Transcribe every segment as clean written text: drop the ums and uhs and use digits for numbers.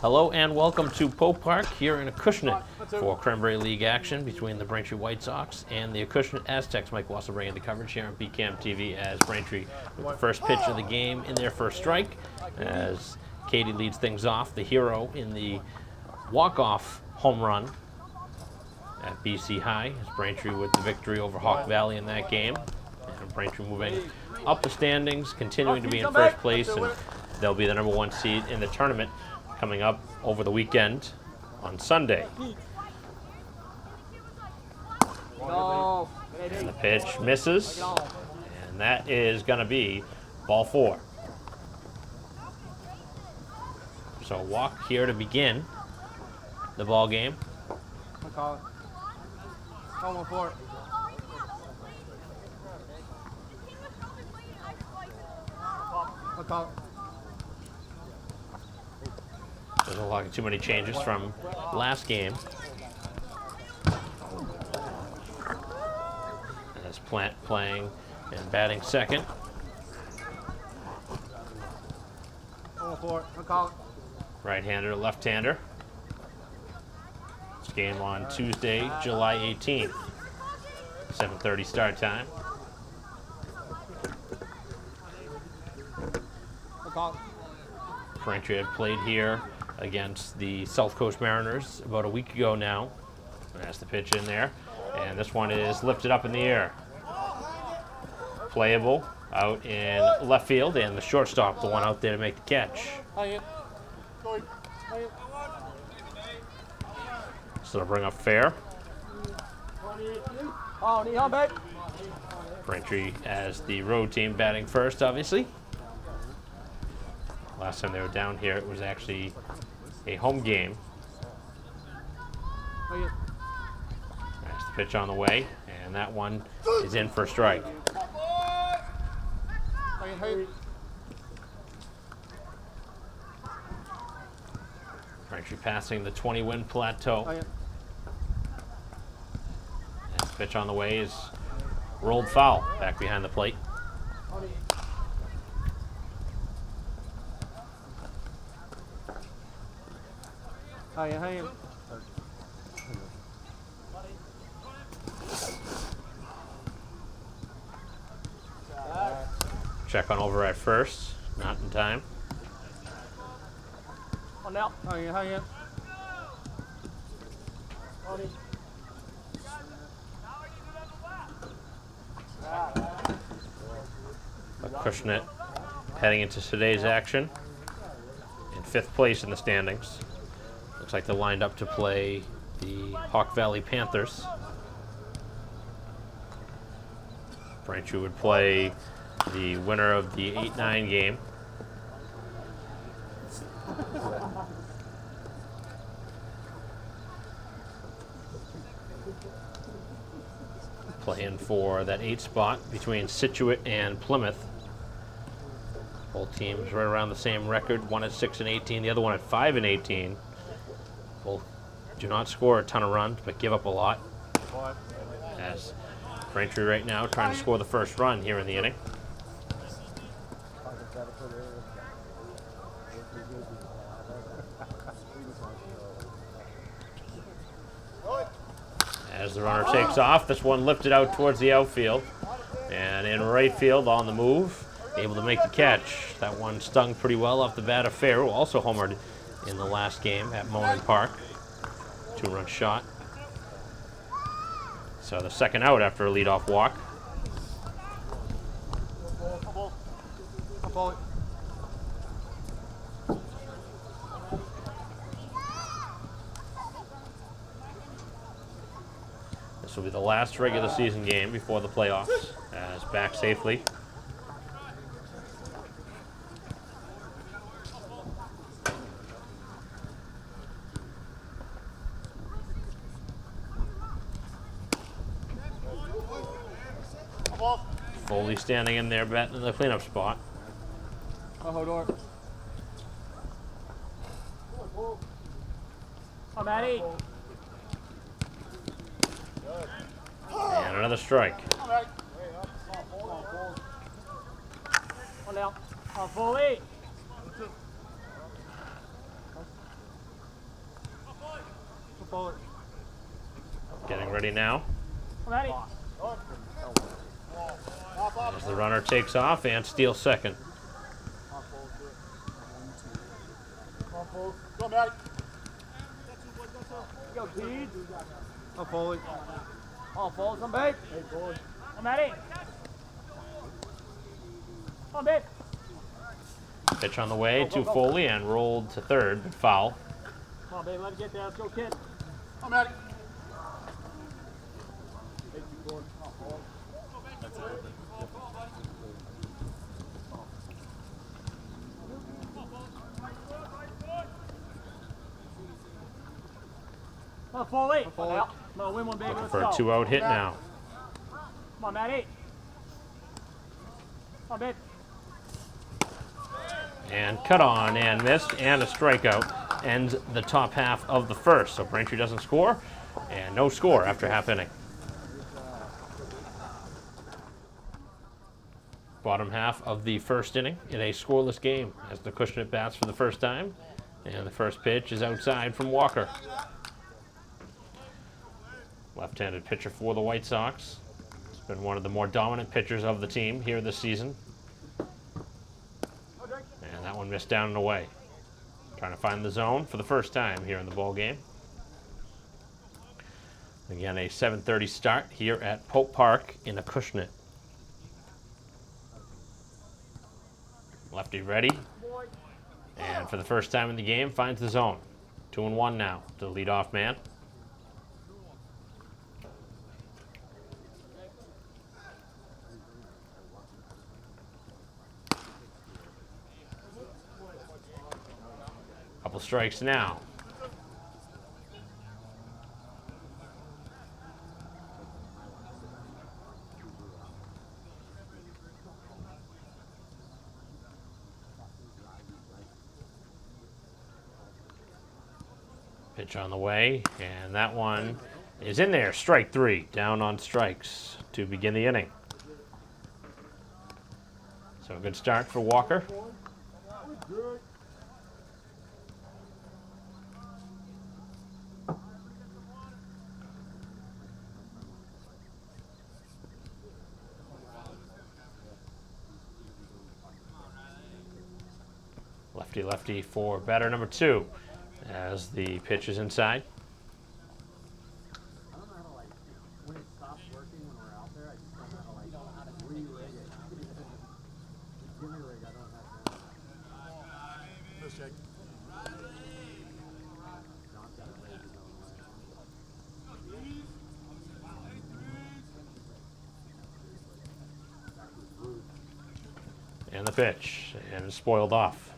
Hello and welcome to Pope Park here in Acushnet for Cranberry League action between the Braintree White Sox and the Acushnet Aztecs. Mike Wasser bringing the coverage here on BCAM TV as Braintree with the first pitch of the game in their first strike as Katie leads things off, the hero in the walk-off home run at BC High as Braintree with the victory over Hawk Valley in that game. And Braintree moving up the standings, continuing to be in first place, and they'll be the #1 seed in the tournament coming up over the weekend on Sunday. And the pitch misses, and that is going to be ball 4. So walk here to begin the ball game. Doesn't look like too many changes from last game. As Plant playing and batting second. Right-hander, left-hander. This game on Tuesday, July 18th. 7:30 start time. Braintree had played here against the South Coast Mariners about a week ago now. That's the pitch in there. And this one is lifted up in the air. Playable out in left field, and the shortstop, the one out there to make the catch. So to bring up fair. Braintree as the road team batting first, obviously. Last time they were down here, it was actually a home game. That's the pitch on the way, and that one is in for a strike. Braintree passing the 20-win plateau. And the pitch on the way is rolled foul back behind the plate. Check on over at first, not in time. Acushnet heading into today's action in 5th place in the standings. Looks like they're lined up to play the Hawk Valley Panthers. Braintree would play the winner of the 8-9 game. Playing for that 8 spot between Scituate and Plymouth. Both teams right around the same record, one at 6-18, the other one at 5-18. Both do not score a ton of runs, but give up a lot. As Braintree right now trying to score the first run here in the inning. As the runner takes off, this one lifted out towards the outfield. And in right field on the move, able to make the catch. That one stung pretty well off the bat of Fair, who also homered in the last game at Monin Park. 2-run shot. So the second out after a leadoff walk. This will be the last regular season game before the playoffs, as back safely. Foley standing in there, batting in the cleanup spot. And another strike. Getting ready now. Ready. As the runner takes off and steals second. Go, Matt. Go, Pete. Up, Foley. Oh, Foley, come back. Hey, Foley. Come at it. Come back. Pitch on the way to Foley and rolled to third, but foul. Come on, baby, let it get there. Let's go, kid. Come, Matt. Hey, keep going. That's it. Come on, Foley. Foley. Come on, win one, baby. Looking Let's for go. a 2-out hit now. Come on, Matty. Come on, babe. And cut on and missed, and a strikeout ends the top half of the first. So Braintree doesn't score, and no score after half inning. Bottom half of the first inning in a scoreless game as the Acushnet bats for the first time, and the first pitch is outside from Walker. Left-handed pitcher for the White Sox. He's been one of the more dominant pitchers of the team here this season. And that one missed down and away. Trying to find the zone for the first time here in the ball game. Again, a 7:30 start here at Pope Park in Acushnet. Lefty ready. And for the first time in the game, finds the zone. 2-1 now to the leadoff man. Couple strikes now. Pitch on the way, and that one is in there. Strike three, down on strikes to begin the inning. So a good start for Walker. Lefty for batter number two as the pitch is inside. I don't know how to, like, when it stops working when we're out there, I just don't know how to re-rig it. Give me a rig, I don't have that. Let's check. John's got a rig his own way. And the pitch, and it's spoiled off.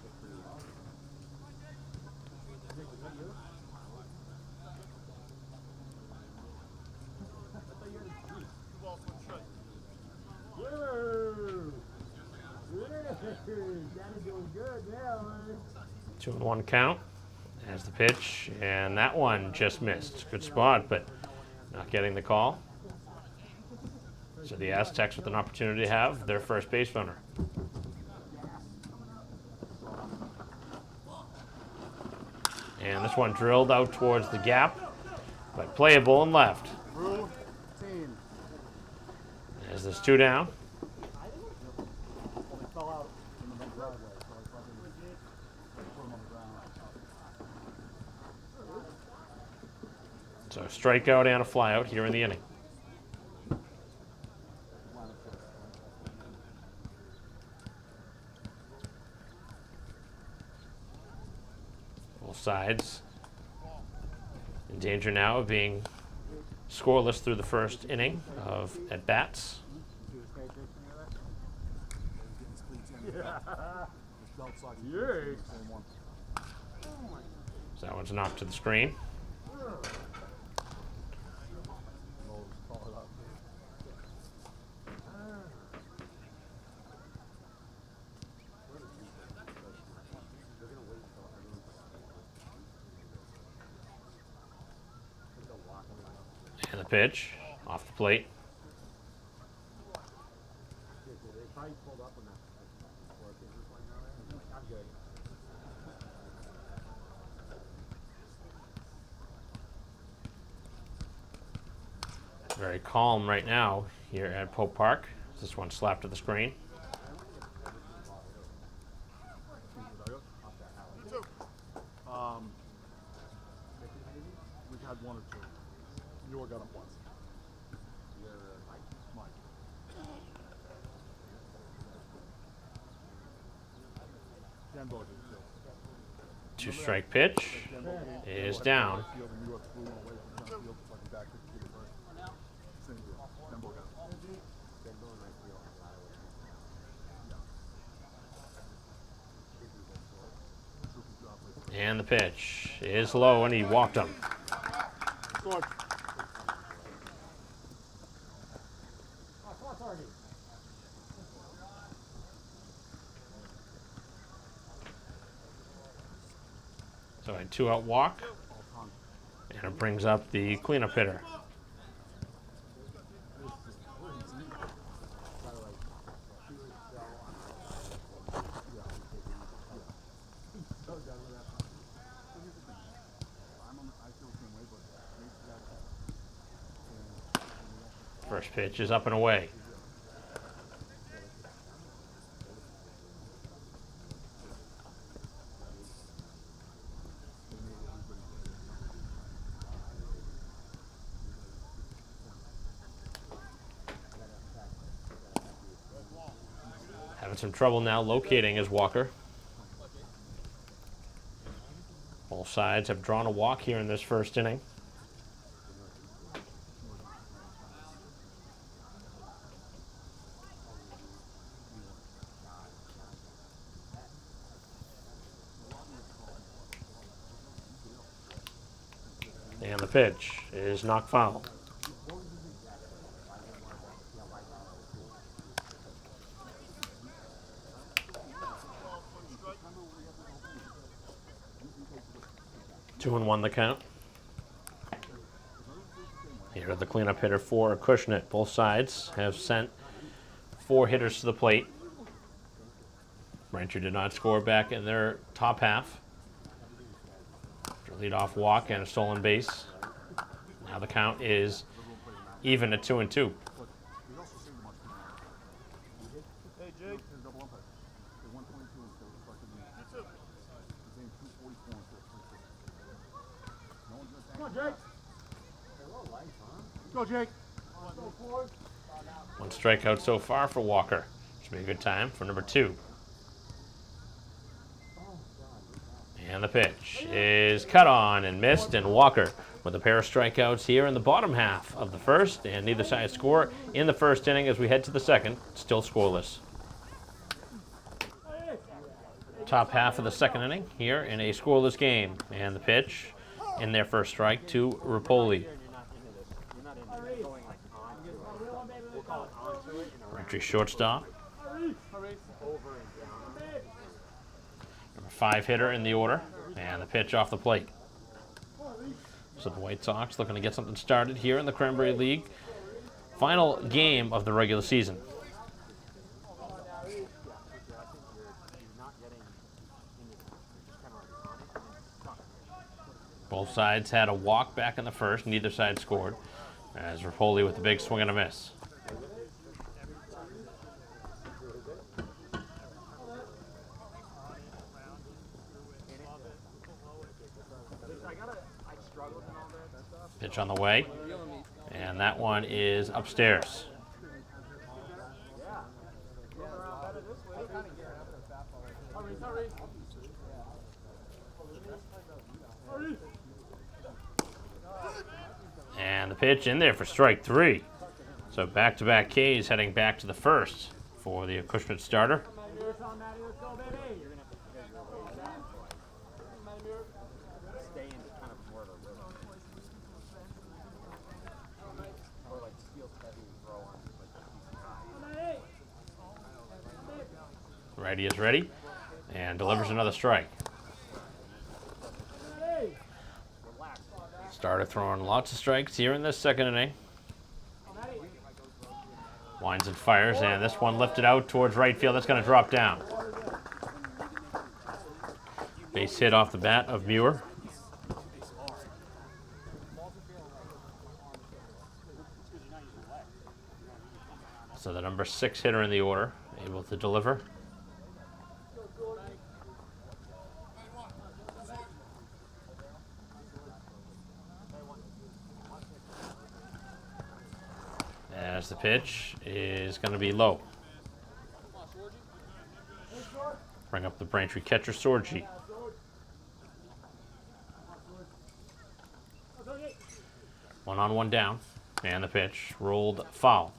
Daddy's doing good now, man. 2-1 count as the pitch, and that one just missed. Good spot, but not getting the call. So the Aztecs with an opportunity to have their first base runner. And this one drilled out towards the gap, but playable and left. Routine. As there's two down. Well, they fell out in the driveway, so I fucking put them on the ground. So a strikeout and a flyout here in the inning. Both sides in danger now of being scoreless through the first inning of at-bats. So that one's knocked to the screen. And the pitch off the plate. Very calm right now here at Pope Park. This one slapped to the screen. We had one or two. You got up once. Mike. Dan Bogan, too. 2-strike pitch is down. Field and you were flew away from center field, fucking back to the first. Same deal. Dan Bogan. And the pitch is low, and he walked him. Scored. So a 2-out walk, and it brings up the cleanup hitter. First pitch is up and away. Having some trouble now locating his walker. Both sides have drawn a walk here in this first inning. And the pitch is knocked foul. Two and one the count. Here are the cleanup hitter for Acushnet. Both sides have sent 4 hitters to the plate. Braintree did not score back in their top half. Leadoff walk and a stolen base. Now the count is even at 2-2. Hey, Jake. Double umpire. 122 instead of fucking me. His name's 244 instead of 26. No one's gonna Come on, Jake. Go, Jake. One strikeout so far for Walker. Should be a good time for number 2. And the pitch is cut on and missed, and Walker with a pair of strikeouts here in the bottom half of the first, and neither side score in the first inning as we head to the second, still scoreless. Top half of the second inning here in a scoreless game, and the pitch in their first strike to Rapoli. Braintree shortstop. Number 5 hitter in the order, and the pitch off the plate. So the White Sox looking to get something started here in the Cranberry League. Final game of the regular season. Both sides had a walk back in the first. Neither side scored, as Rapoli with the big swing and a miss. Pitch on the way, and that one is upstairs. And the pitch in there for strike 3. So back-to-back Ks heading back to the first for the Acushnet starter. Righty is ready and delivers another strike. Starter throwing lots of strikes here in this second inning. Winds and fires, and this one lifted out towards right field. That's going to drop down. Base hit off the bat of Muir. number 6 hitter in the order, able to deliver. As the pitch is going to be low. Bring up the Braintree catcher, Sorgi. 1-on-1 down, and the pitch rolled foul.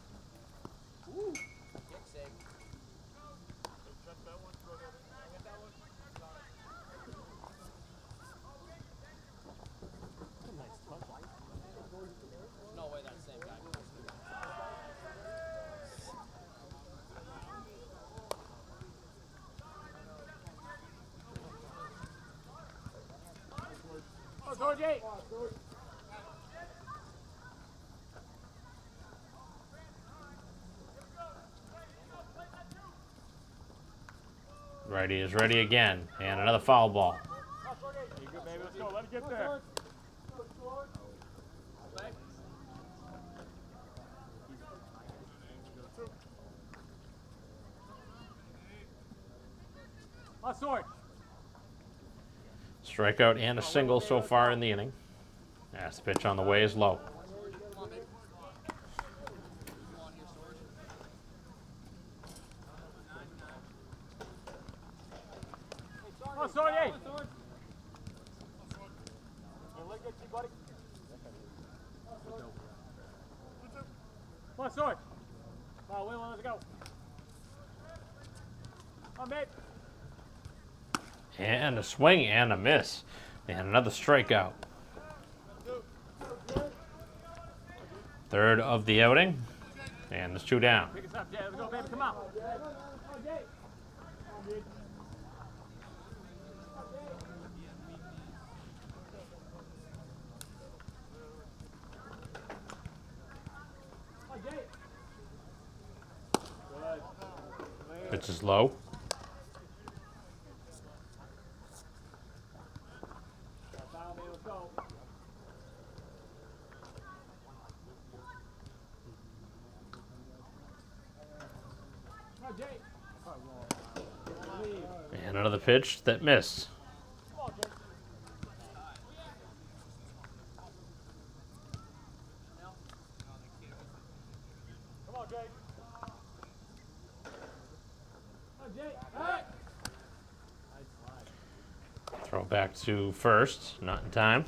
Righty is ready again, and another foul ball. You good, baby? Let's go. Let it get there. Strikeout and a single so far in the inning. As the pitch on the way is low. And a swing and a miss. And another strikeout. Third of the outing. And there's 2 down. Pick us up, Jay. Let's go, baby. Come on. Pitch is low. And another pitch that missed. Throw back to first, not in time.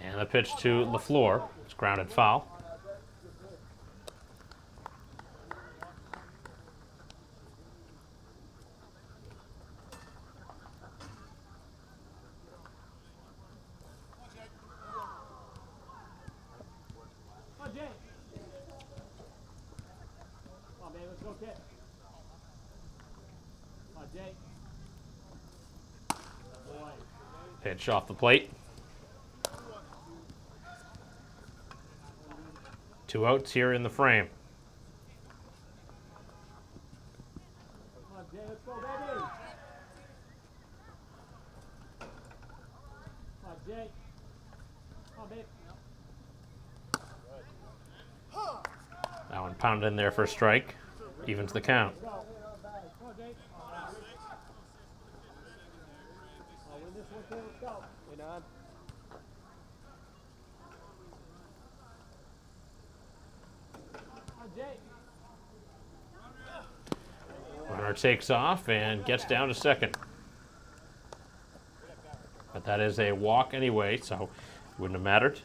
And a pitch to LaFleur. It's grounded foul. Pitch off the plate. 2 outs here in the frame. That one pounded in there for a strike. Evens the count. Runner takes off and gets down to second. But that is a walk anyway, so it wouldn't have mattered.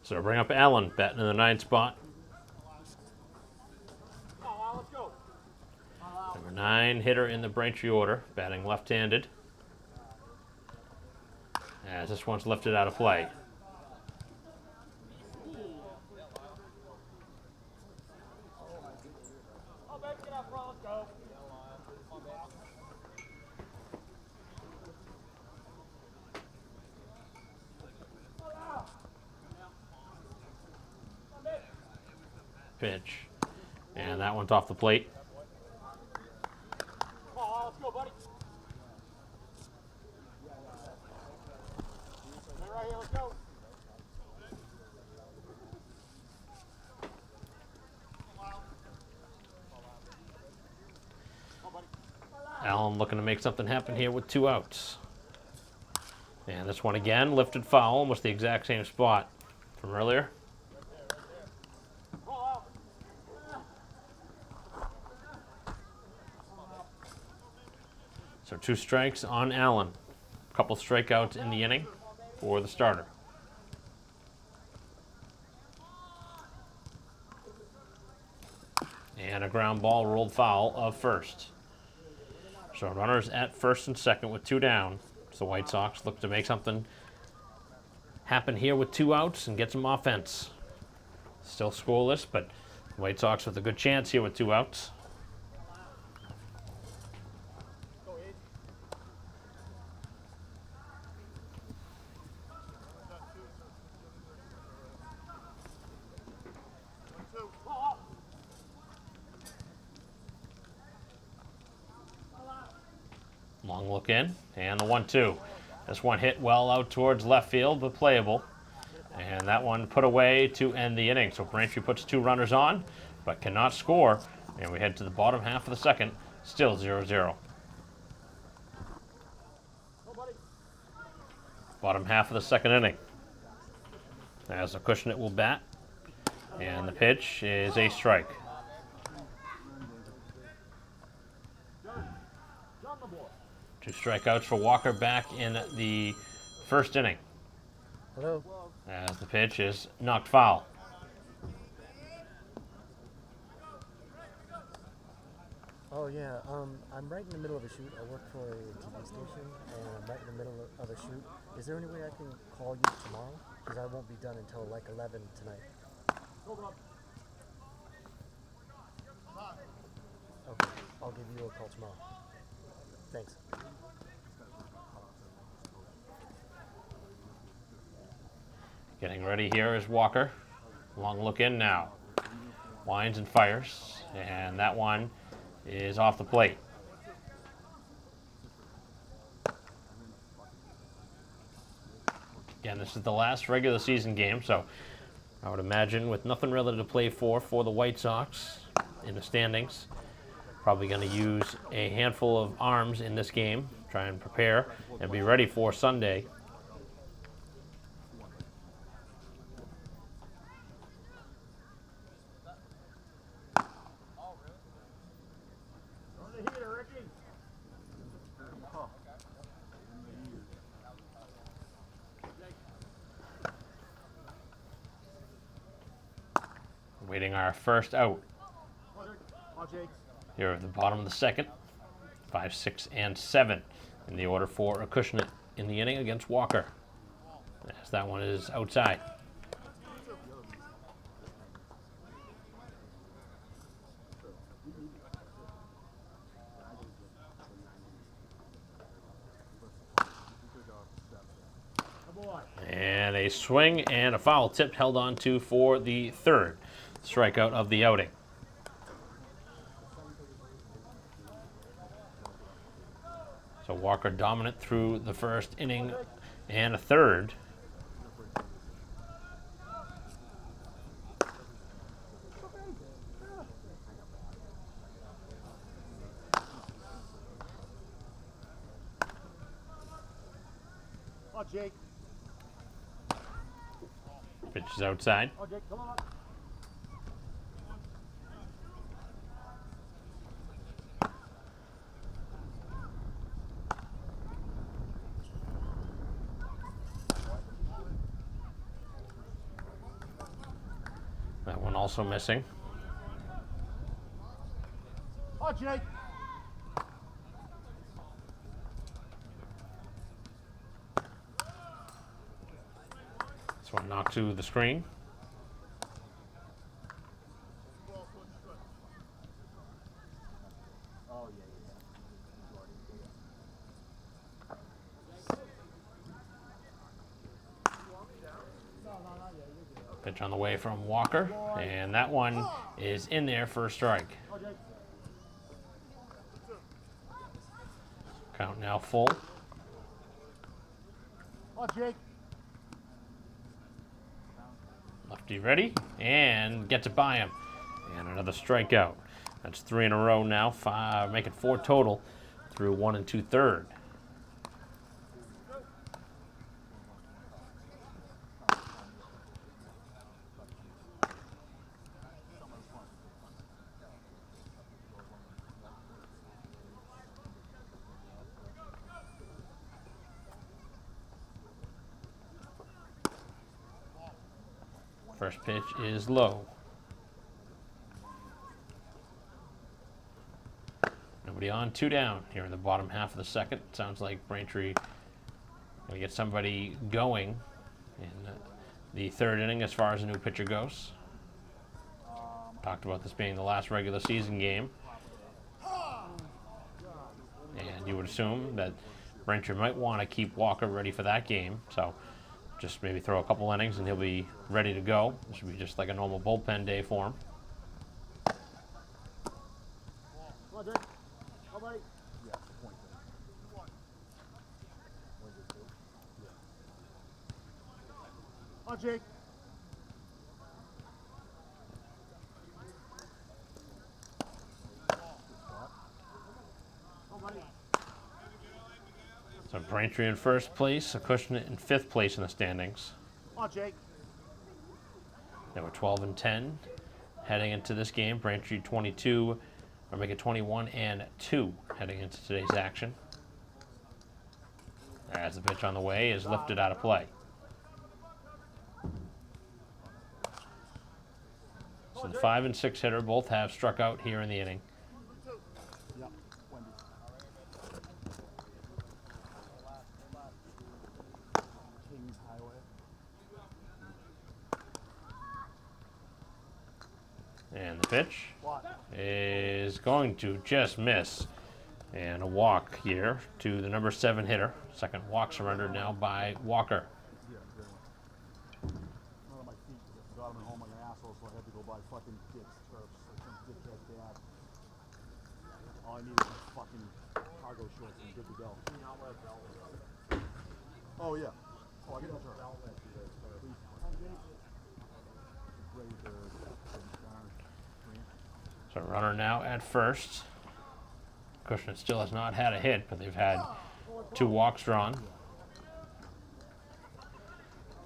So bring up Allen, batting in the 9th spot. Number 9 hitter in the Braintree order, batting left-handed. As this one's lifted out of play. pitch. And that one's off the plate. Come on, let's go, buddy. Stay right here, let's go. Allen looking to make something happen here with 2 outs. And this one again, lifted foul, almost the exact same spot from earlier. So 2 strikes on Allen. A couple strikeouts in the inning for the starter. And a ground ball rolled foul of first. So runners at first and second with 2 down. So the White Sox look to make something happen here with 2 outs and get some offense. Still scoreless, but the White Sox with a good chance here with 2 outs. Long look in, and the 1-2. This one hit well out towards left field, but playable. And that one put away to end the inning. So Braintree puts 2 runners on, but cannot score. And we head to the bottom half of the second, still 0-0. Bottom half of the second inning. As Acushnet will bat, and the pitch is a strike. Two strikeouts for Walker back in the first inning. Hello. As the pitch is knocked foul. Oh yeah, I'm right in the middle of a shoot. I work for a TV station, and I'm right in the middle of a shoot. Is there any way I can call you tomorrow? Because I won't be done until like 11 tonight. Okay, I'll give you a call tomorrow. Thanks. Getting ready here is Walker. Long look in now. Winds and fires, and that one is off the plate. Again, this is the last regular season game, so I would imagine with nothing really to play for the White Sox in the standings, probably going to use a handful of arms in this game, try and prepare and be ready for Sunday. Waiting our first out. Here at the bottom of the second. 5, 6, and 7 in the order for Acushnet in the inning against Walker. As that one is outside. And a swing and a foul tip held on to for the third strikeout of the outing. So Walker dominant through the first inning and a third. Oh, Jake. Pitch is outside. Oh, Jake, come on. That one also missing. Oh, Jake. This one knocked to the screen. Oh, yeah. Pitch Pitch on the way from Walker, and that one is in there for a strike. Count now full. Oh, Jake. Lefty ready, and gets it by him. And another strikeout. That's 3 in a row now, make it 4 total through 1 2/3. First pitch is low. Nobody on, 2 down here in the bottom half of the second. Sounds like Braintree going to get somebody going in the 3rd inning as far as a new pitcher goes. Talked about this being the last regular season game. And you would assume that Braintree might want to keep Walker ready for that game. So just maybe throw a couple innings and he'll be ready to go. This would be just like a normal bullpen day for him. Come on, Jake. Come on, buddy. Yeah, point there. Come on, Jake. So Braintree in first place, Acushnet in 5th place in the standings. Come on, Jake. They were 12 and 10 heading into this game. Braintree 22, or make it 21 and 2 heading into today's action. As the pitch on the way is lifted out of play. So the 5 and 6 hitter both have struck out here in the inning. Yep, Wendy. Kings Highway. And the pitch is going to just miss. And a walk here to the number 7 hitter. Second walk surrendered now by Walker. Yeah, very much. Not on my feet because I forgot them at home like an asshole, so I had to go buy fucking Dick's turfs like some dickhead dad. All I needed was fucking cargo shorts and good to go. Oh yeah. Oh, I get the turf. So runner now at first. Acushnet still has not had a hit, but they've had 2 walks drawn.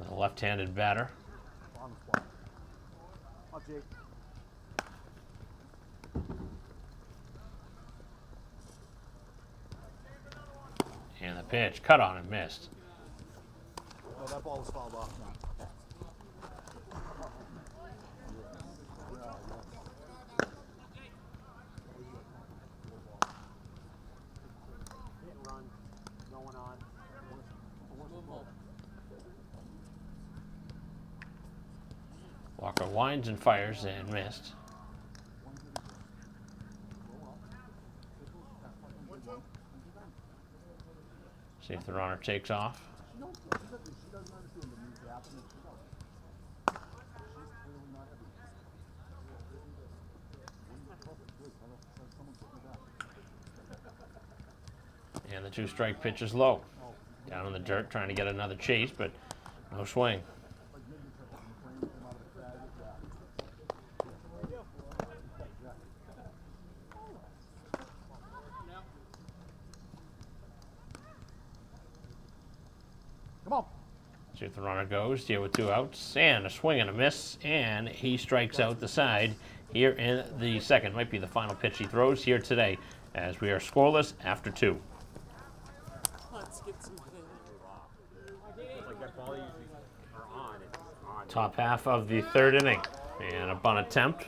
The left-handed batter. On the spot. Oh, Jake. And the pitch, cut on and missed. Oh, that ball was fouled off now. Run going on. Walker winds and fires and missed. See if the runner takes off. And the 2-strike pitch is low. Down in the dirt, trying to get another chase, but no swing. Come on. See if the runner goes here with 2 outs, and a swing and a miss, and he strikes out the side here in the second. Might be the final pitch he throws here today, as we are scoreless after 2. Let's get some. Like that ball usually are on. It's on. Top half of the 3rd inning, and a bunt attempt.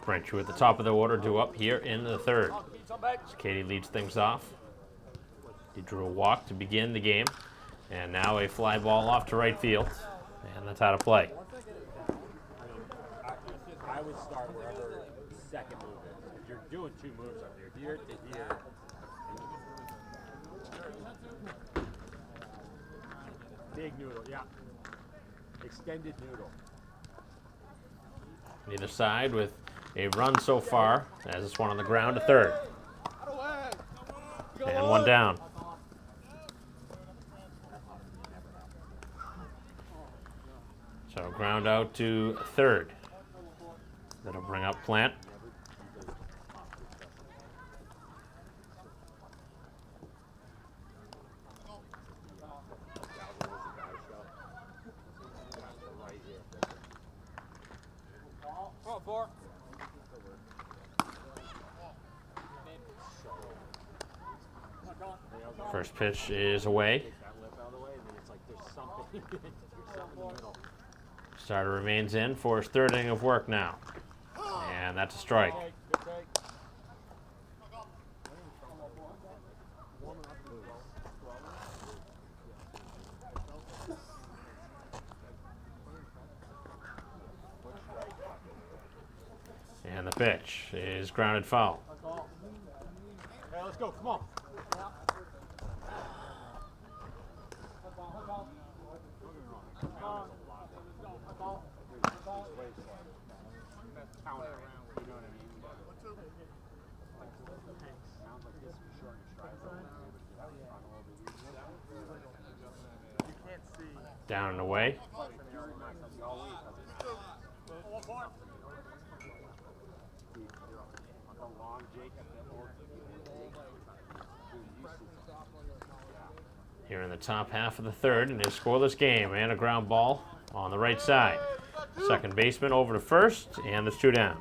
Braintree at the top of the order, due up here in the 3rd. As Katie leads things off. He drew a walk to begin the game, and now a fly ball off to right field, and that's out of play. I would start wherever the second move is. If you're doing 2 moves up there, here to here. Big noodle, yeah. Extended noodle. Either side with a run so far, as this one on the ground to third. And one down. So ground out to third. That'll bring up Plant. First pitch is away. Starter remains in for his third inning of work now. And that's a strike. And the pitch is grounded foul. Hey, let's go. Come on. Down and away. Here in the top half of the third in his scoreless game, and a ground ball on the right side. Second baseman over to first, and there's two down.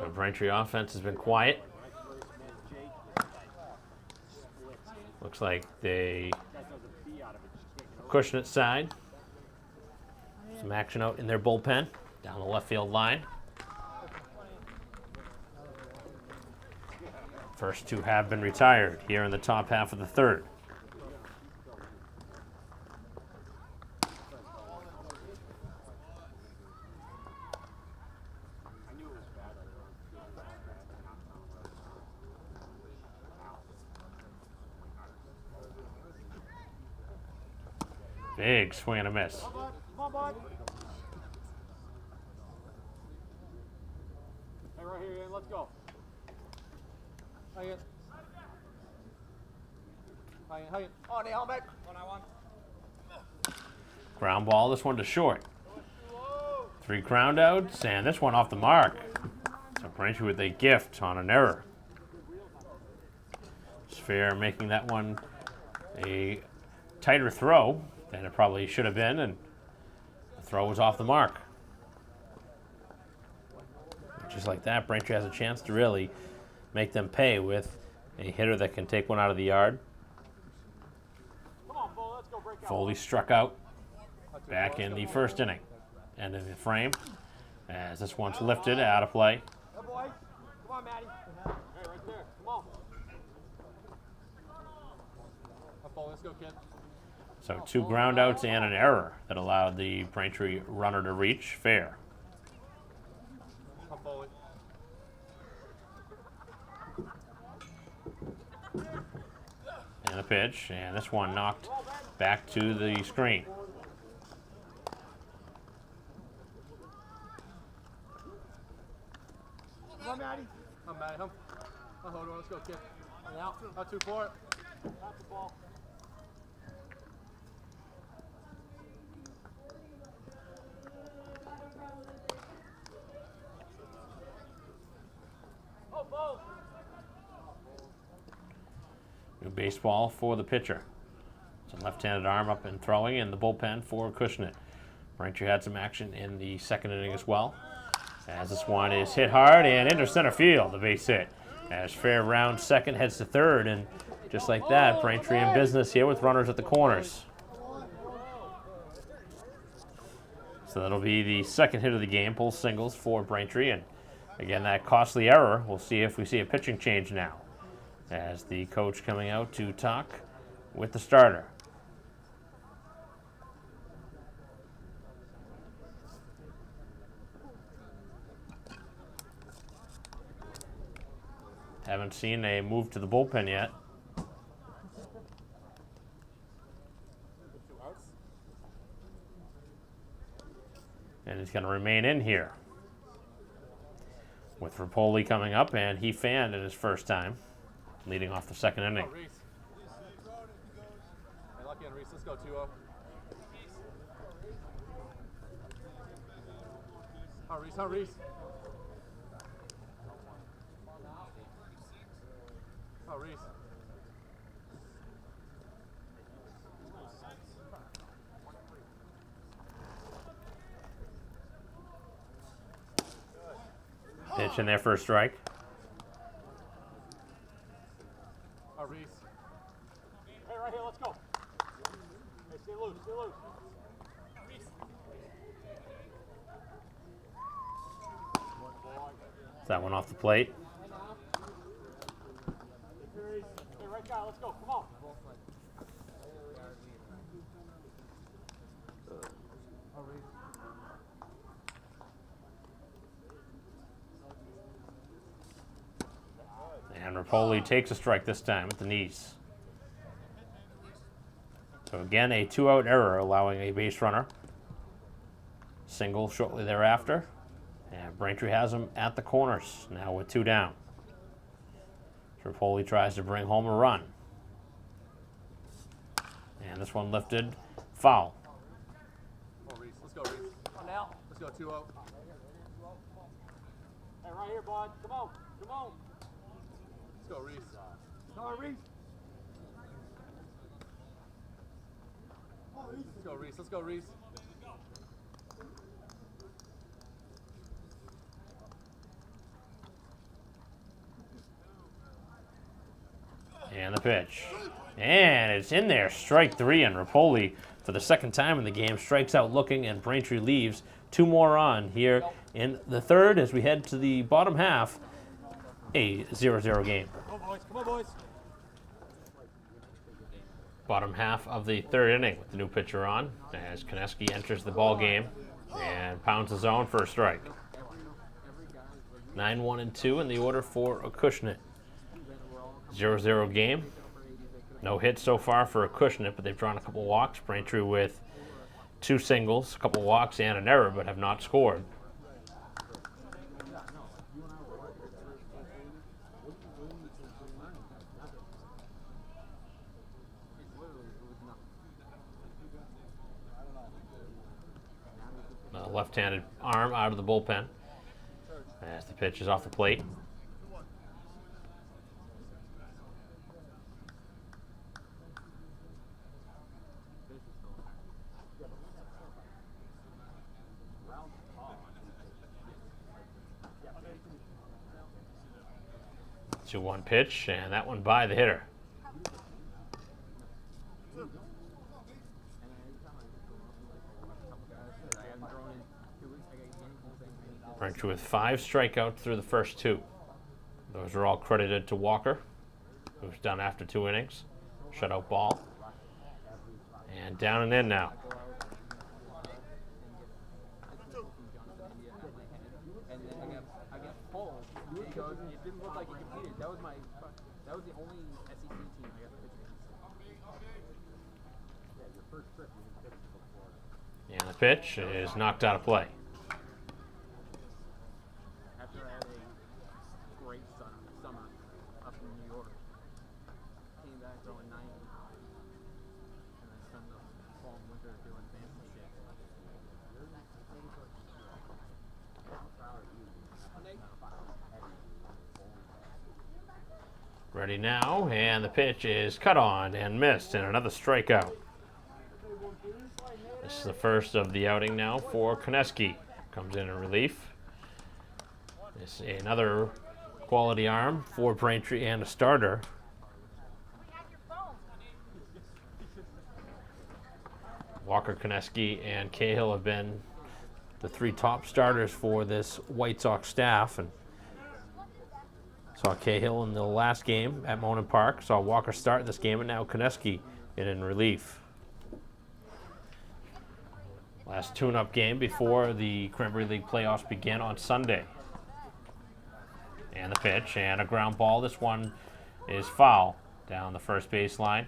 The Braintree offense has been quiet. Looks like the Acushnet side. Some action out in their bullpen down the left field line. First two have been retired here in the top half of the third. Big swing and a miss. Come on, bud. Hey, right here, Ian. Let's go. Hang it. Hang it. On the helmet. 1-1. Ground ball, this one to short. Three ground outs, and this one off the mark. So Braintree with a gift on an error. Sphere making that one a tighter throw than it probably should have been, and the throw was off the mark. Just like that, Braintree has a chance to really make them pay with a hitter that can take one out of the yard. Foley struck out back in the first inning. And in the frame, as this one's lifted out of play. Come on, Matty. Hey, right there. Come on. Let's go, kid. So two ground outs and an error that allowed the Braintree runner to reach fair. And a pitch, and this one knocked back to the screen. Come on, Matty. Come, Matty. Come. Hold on. Let's go, kid. Out. Out 2 for it. Out the ball. New baseball for the pitcher. Some left-handed arm up and throwing in the bullpen for Acushnet. Braintree had some action in the second inning as well. As this one is hit hard and into center field, the base hit. As fair round second heads to third, and just like that, Braintree in business here with runners at the corners. So that'll be the second hit of the game, both singles for Braintree, and again, that costly error. We'll see if we see a pitching change now, as the coach coming out to talk with the starter. Haven't seen a move to the bullpen yet. he's going to remain in here. With Rapoli coming up, and he fanned in his first time, leading off the second inning. Reese. Hey, lucky on Reese. Let's go 2-0. Reese, Reese. Reese. Pitch in there for a strike. Reese. Hey, right here, let's go. Hey, stay loose, stay loose. That one off the plate. Hey, right guy, let's go, come on. And Rapoli takes a strike this time at the knees. So again, a 2-out error, allowing a base runner. Single shortly thereafter. And Braintree has him at the corners, now with 2 down. Rapoli tries to bring home a run. And this one lifted, foul. Reese, let's go, Reese. Come on now. Let's go 2-0. Hey, right here, bud. Come on, come on. Let's go, Reese. Come on, Reese. Let's go, Reese. Let's go, Reese. And the pitch. And it's in there, strike 3, and Rapoli, for the second time in the game, strikes out looking, and Braintree leaves 2 more on here in the third as we head to the bottom half, a 0-0 game. Come on, boys. Come on, boys. Bottom half of the third inning with the new pitcher on as Koneski enters the ball game and pounds the zone for a strike. 9-1-2 in the order for Acushnet. 0-0 game. No hits so far for Acushnet, but they've drawn a couple walks. Braintree with 2 singles, a couple walks, and an error, but have not scored. Left-handed arm out of the bullpen as the pitch is off the plate. To 1 pitch, and that one by the hitter. Braintree with 5 strikeouts through the first 2. Those are all credited to Walker, who's done after 2 innings. Shutout ball. And down and in now. And then I got pulled because it didn't look like it competed. That was the only SEC team I got to pitch against. And the pitch is knocked out of play. After I had a great summer up in New York, came back throwing 90, and I spent the fall and winter doing fancy shit. Ready now, and the pitch is cut on and missed, and another strikeout. This is the first of the outing now for Koneski. Comes in relief. This is another quality arm for Braintree and a starter. Walker, Koneski, and Cahill have been the 3 top starters for this White Sox staff, and saw Cahill in the last game at Monon Park. Saw Walker start this game, and now Koneski in relief. Last tune-up game before the Cranberry League playoffs begin on Sunday. And the pitch, and a ground ball. This one is foul down the first base line.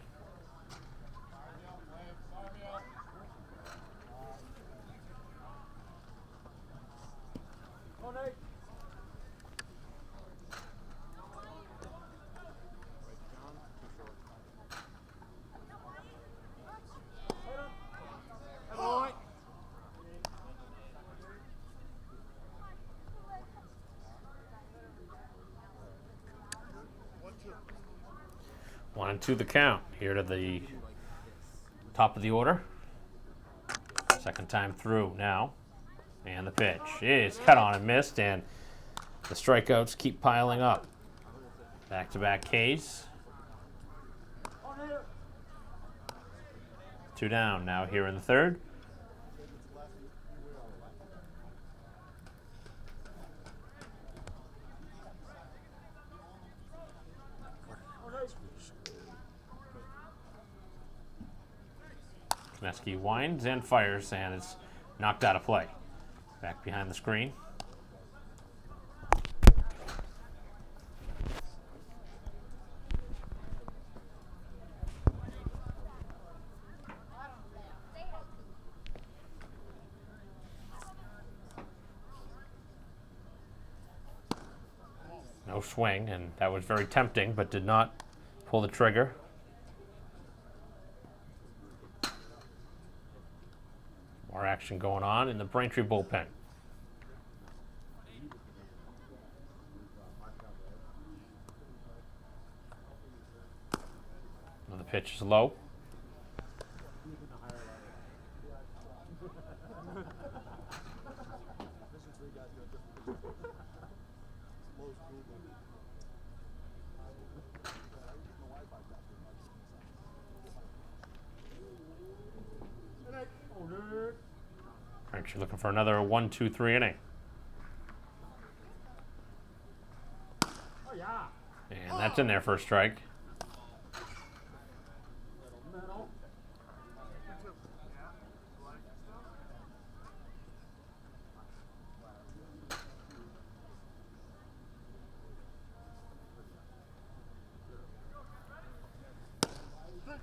1-2 the count. Here to the top of the order. Second time through now. And the pitch is cut on and missed, and the strikeouts keep piling up. Back-to-back Ks. 2 down now here in the third. Koneski winds and fires, and is knocked out of play. Back behind the screen. No swing, and that was very tempting, but did not pull the trigger. More action going on in the Braintree bullpen. Another pitch is low. Aren't you looking for another 1-2-3 inning? And that's in there for a strike.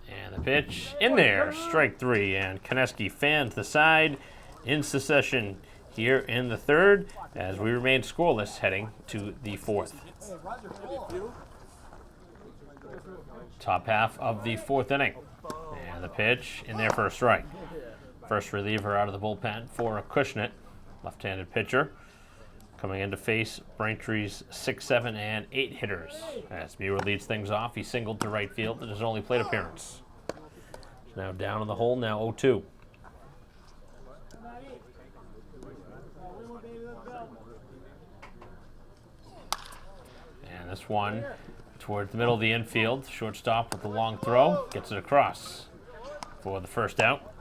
And the pitch in there, strike 3, and Koneski fans the side in succession here in the third as we remain scoreless heading to the fourth. Top half of the fourth inning, and the pitch in there for a strike. First reliever out of the bullpen for Acushnet, left-handed pitcher, coming in to face Braintree's 6, 7, and 8 hitters. As Muir leads things off, he singled to right field in his only plate appearance. He's now down in the hole, now 0-2. And this one towards the middle of the infield. Shortstop with the long throw, gets it across for the first out.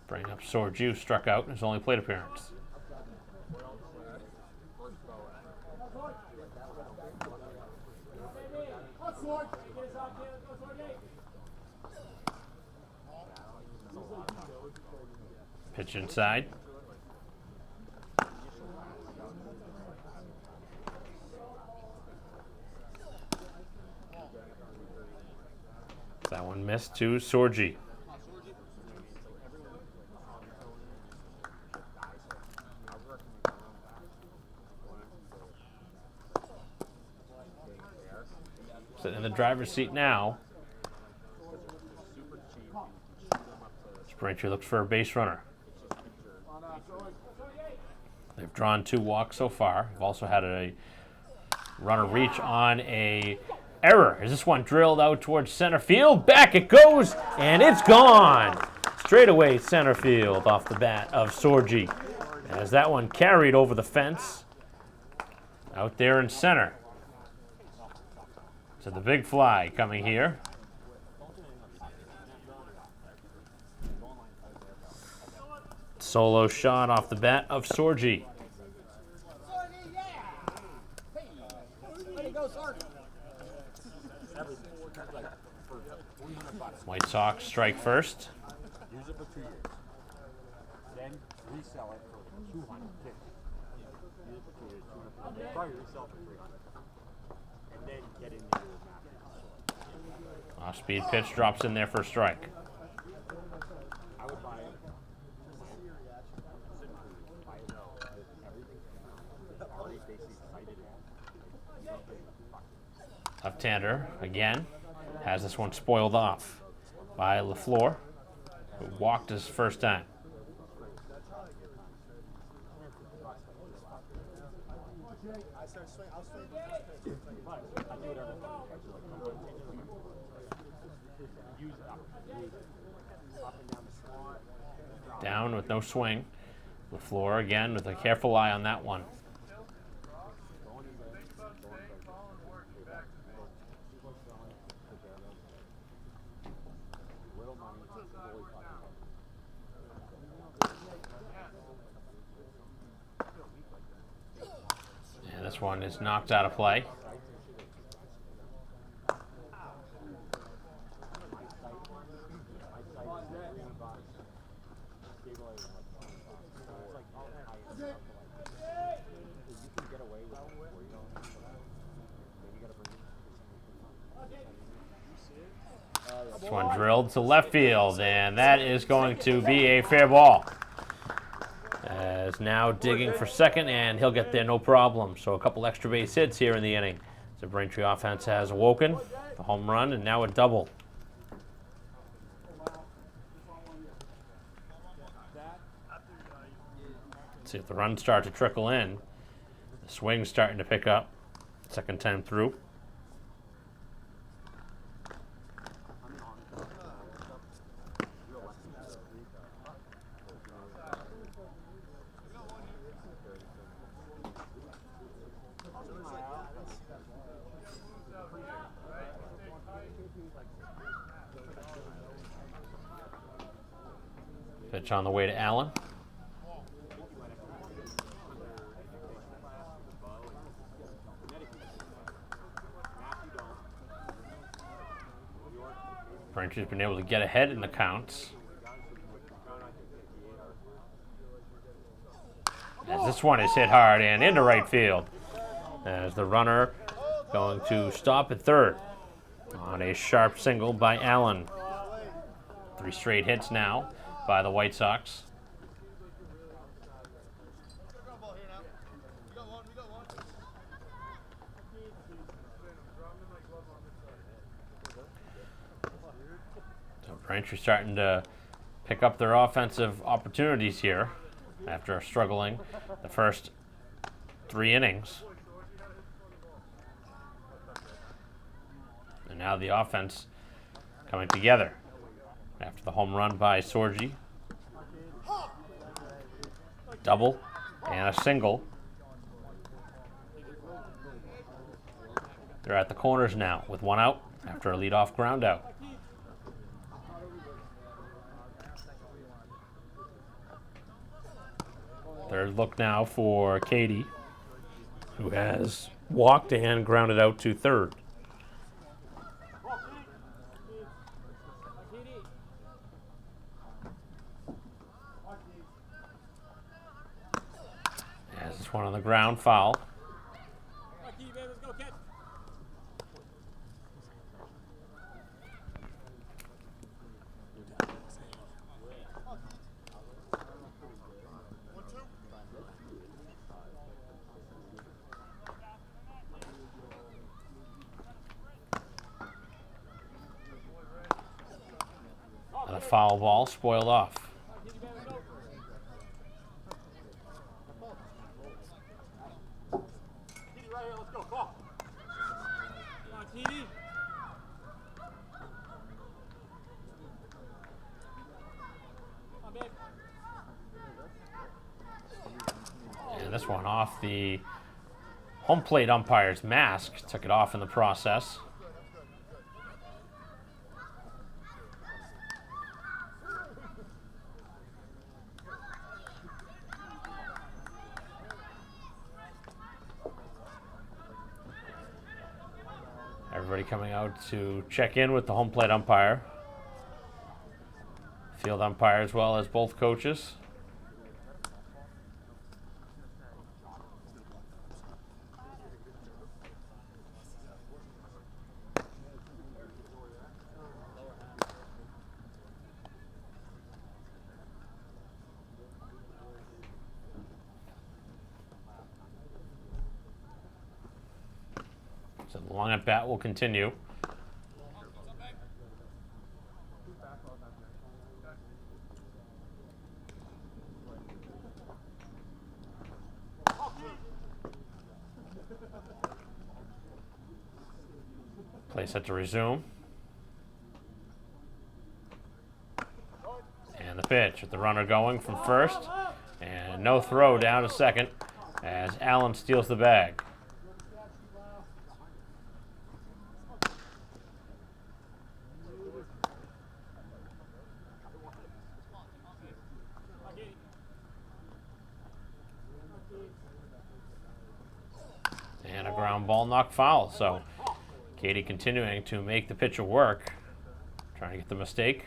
Bring up Sorju, struck out in his only plate appearance. Pitch inside. That one missed to Sorji. Sitting in the driver's seat now. Braintree looks for a base runner. They've drawn 2 walks so far. They've also had a runner reach on a error. Is this one drilled out towards center field? Back it goes, and it's gone. Straight away center field off the bat of Sorji. As that one carried over the fence out there in center. So the big fly coming here. Solo shot off the bat of Sorji. White Sox strike first. Use it for 2 years. Then resell it for 200. Use it for 2 years. Probably resell it for 300. And then get in there. Off-speed pitch drops in there for a strike. I would buy it. Left-hander again has this one spoiled off by LaFleur, who walked his first time. start swinging. I'll swing with this pitch. It's like I do whatever. Use it up and down the slot. Down with no swing. LaFleur again with a careful eye on that one. And this one is knocked out of play. This one drilled to left field, and that is going to be a fair ball. As now digging for second, and he'll get there no problem. So a couple extra base hits here in the inning. The Braintree offense has awoken, the home run, and now a double. Let's see if the runs start to trickle in. The swing's starting to pick up. Second time through. Pitch on the way to Allen. Braintree's been able to get ahead in the counts. As this one is hit hard and into right field. As the runner going to stop at third on a sharp single by Allen. 3 straight hits now by the White Sox. So Braintree starting to pick up their offensive opportunities here after struggling the first 3 innings. And now the offense coming together after the home run by Sorgi. Double and a single. They're at the corners now with 1 out after a leadoff ground out. Third look now for Katie, who has walked and grounded out to third. As this one on the ground, foul. And a foul ball spoiled off. And this one off the home plate umpire's mask. Took it off in the process. Everybody coming out to check in with the home plate umpire. Field umpire as well as both coaches. So the long at bat will continue. Play set to resume. And the pitch with the runner going from first. And no throw down to second as Allen steals the bag. And a ground ball knocked foul. So Katie continuing to make the pitcher work. Trying to get the mistake.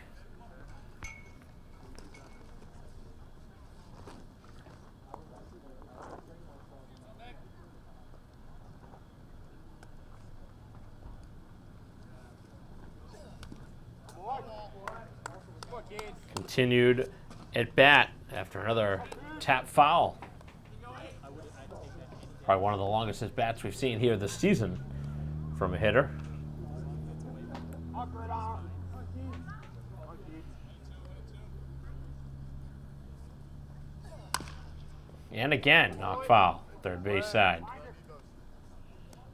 Continued at bat after another tap foul. Probably one of the longest at bats we've seen here this season from a hitter. And again, knock foul, third base side.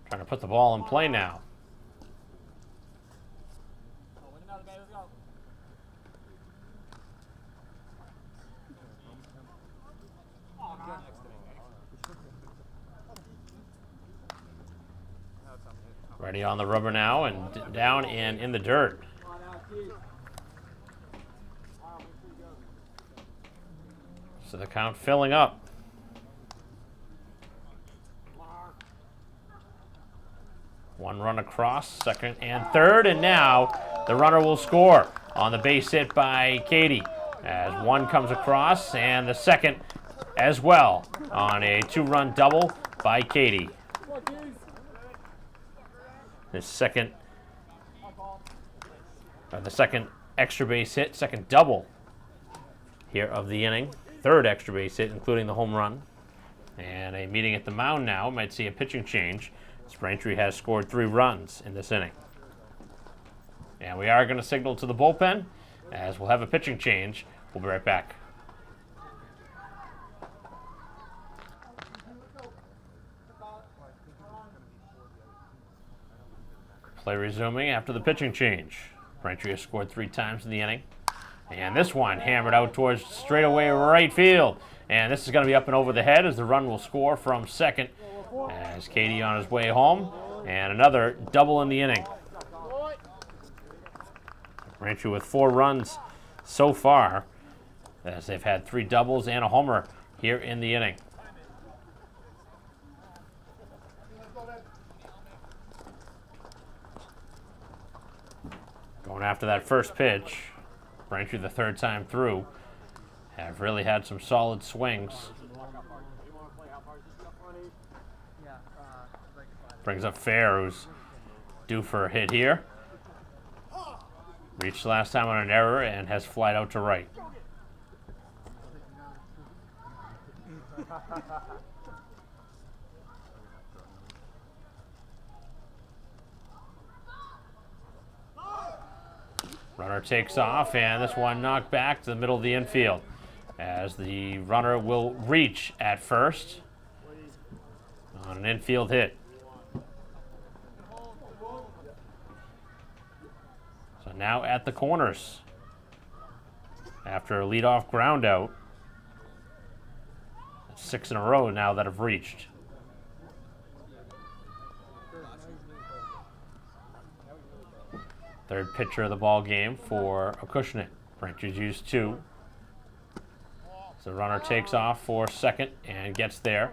Trying to put the ball in play now. Ready on the rubber now and down and in the dirt. So the count filling up. One run across, second and third, and now the runner will score on the base hit by Katie as one comes across and the second as well on a two-run double by Katie. The second extra base hit, second double here of the inning. Third extra base hit, including the home run. And a meeting at the mound now. Might see a pitching change. Braintree has scored 3 runs in this inning. And we are going to signal to the bullpen as we'll have a pitching change. We'll be right back. Play resuming after the pitching change. Braintree has scored 3 times in the inning. And this one hammered out towards straightaway right field. And this is going to be up and over the head as the run will score from second as Katie on his way home. And another double in the inning. Braintree with 4 runs so far as they've had 3 doubles and a homer here in the inning. Going after that first pitch, Braintree the third time through have really had some solid swings. Brings up Fair, who's due for a hit here. Reached last time on an error and has flied out to right. Runner takes off, and this one knocked back to the middle of the infield as the runner will reach at first on an infield hit. So now at the corners after a leadoff ground out. 6 in a row now that have reached. Third pitcher of the ball game for Acushnet. Braintree's used 2. So the runner takes off for second and gets there.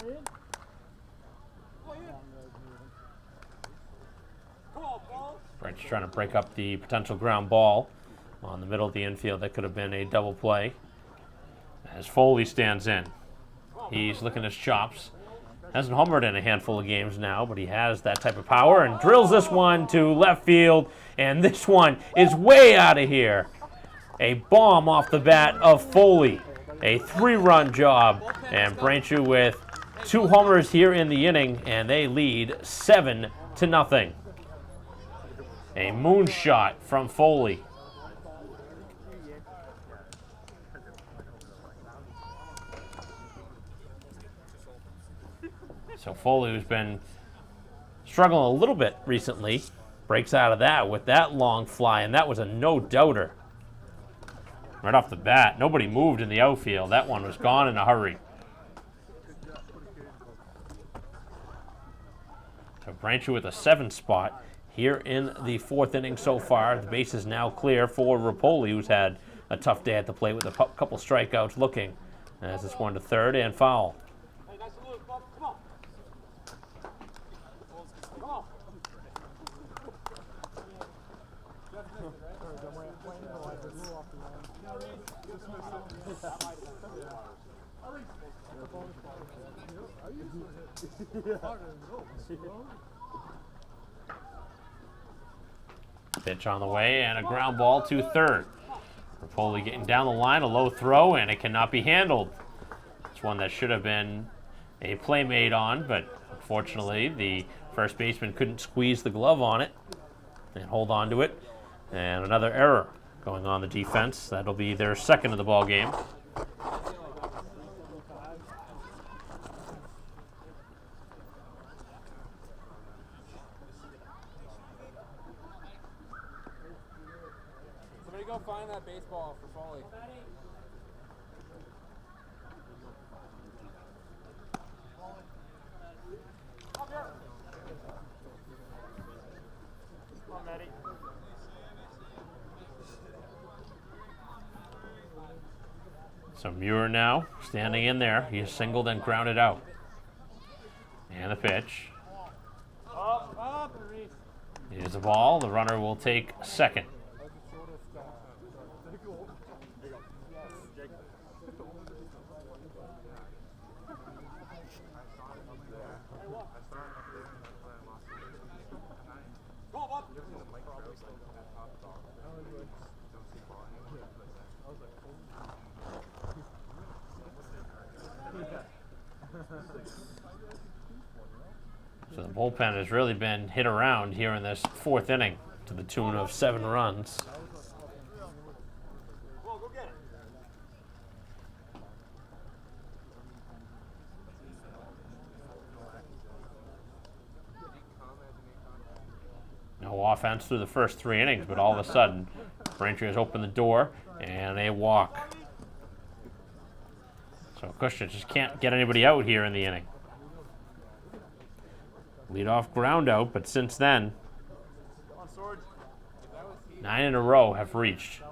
Braintree's trying to break up the potential ground ball on the middle of the infield. That could have been a double play. As Foley stands in. He's licking his chops. Hasn't homered in a handful of games now, but he has that type of power and drills this one to left field. And this one is way out of here. A bomb off the bat of Foley. A 3-run job. And Braintree with 2 homers here in the inning, and they lead 7-0. A moonshot from Foley. So Foley, who's been struggling a little bit recently, breaks out of that with that long fly, and that was a no-doubter. Right off the bat, nobody moved in the outfield. That one was gone in a hurry. So Braintree with a 7 spot here in the 4th inning so far. The base is now clear for Rapoli, who's had a tough day at the plate with a couple strikeouts looking. As it's one to third and foul. Pitch on the way and a ground ball to third. Rapoli getting down the line, a low throw, and it cannot be handled. It's one that should have been a play made on, but unfortunately the first baseman couldn't squeeze the glove on it and hold on to it. And another error going on the defense. That'll be their second of the ball game. Somebody go find that baseball for Foley. Come on, Maddie. So Muir now standing in there. He is singled and grounded out. And the pitch. Up. Here's the ball. The runner will take second. So the bullpen has really been hit around here in this 4th inning to the tune of 7 runs. No offense through the first 3 innings, but all of a sudden, Braintree has opened the door and a walk. So Acushnet just can't get anybody out here in the inning. Leadoff ground out, but since then, 9 in a row have reached.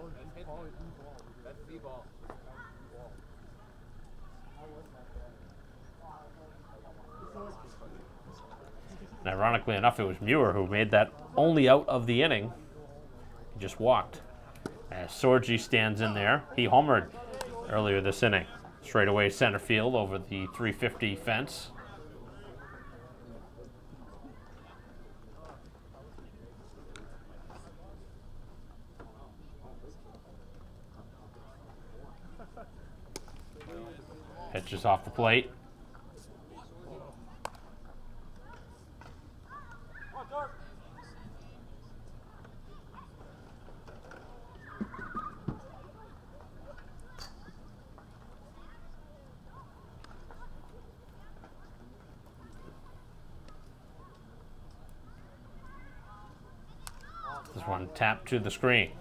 And ironically enough, it was Muir who made that only out of the inning. He just walked. As Sorgi stands in there, he homered earlier this inning. Straight away center field over the 350 fence. Pitches off the plate. This one tapped to the screen.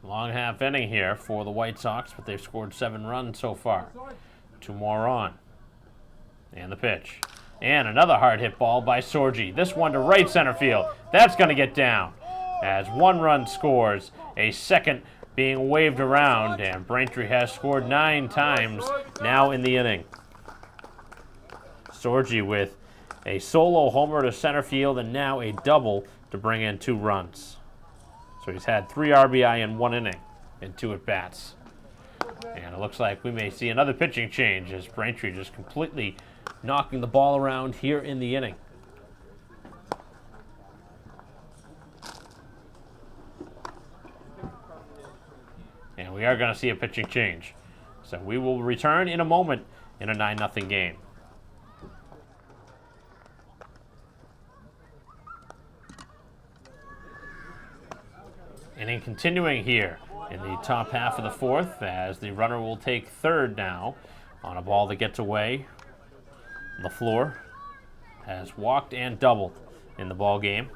Long half inning here for the White Sox, but they've scored 7 runs so far. 2 more on. And the pitch. And another hard hit ball by Sorgi. This one to right center field. That's going to get down. As 1 run scores, a second being waved around, and Braintree has scored 9 times now in the inning. Sorgi with a solo homer to center field and now a double to bring in 2 runs. So he's had 3 RBI in 1 inning and 2 at-bats. And it looks like we may see another pitching change as Braintree just completely knocking the ball around here in the inning. And we are going to see a pitching change. So we will return in a moment in a 9-0 game. Inning continuing here in the top half of the fourth as the runner will take third now on a ball that gets away. LaFleur has walked and doubled in the ball game.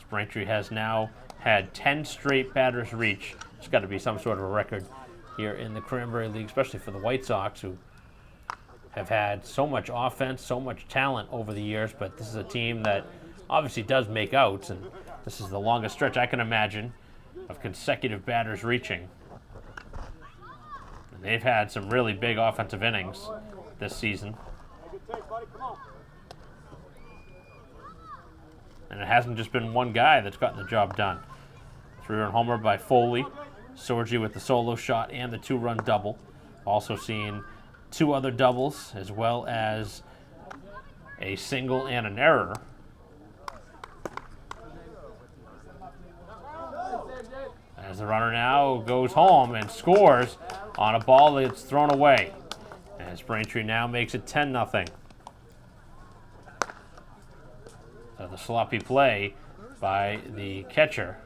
Braintree has now had 10 straight batters reach. It's got to be some sort of a record here in the Cranberry League, especially for the White Sox, who have had so much offense, so much talent over the years, but this is a team that obviously does make outs, and this is the longest stretch I can imagine of consecutive batters reaching. And they've had some really big offensive innings this season. And it hasn't just been one guy that's gotten the job done. 3-run homer by Foley, Sorgi with the solo shot and the 2-run double. Also seen 2 other doubles as well as a single and an error. As the runner now goes home and scores on a ball that's thrown away. As Braintree now makes it 10-0. So the sloppy play by the catcher.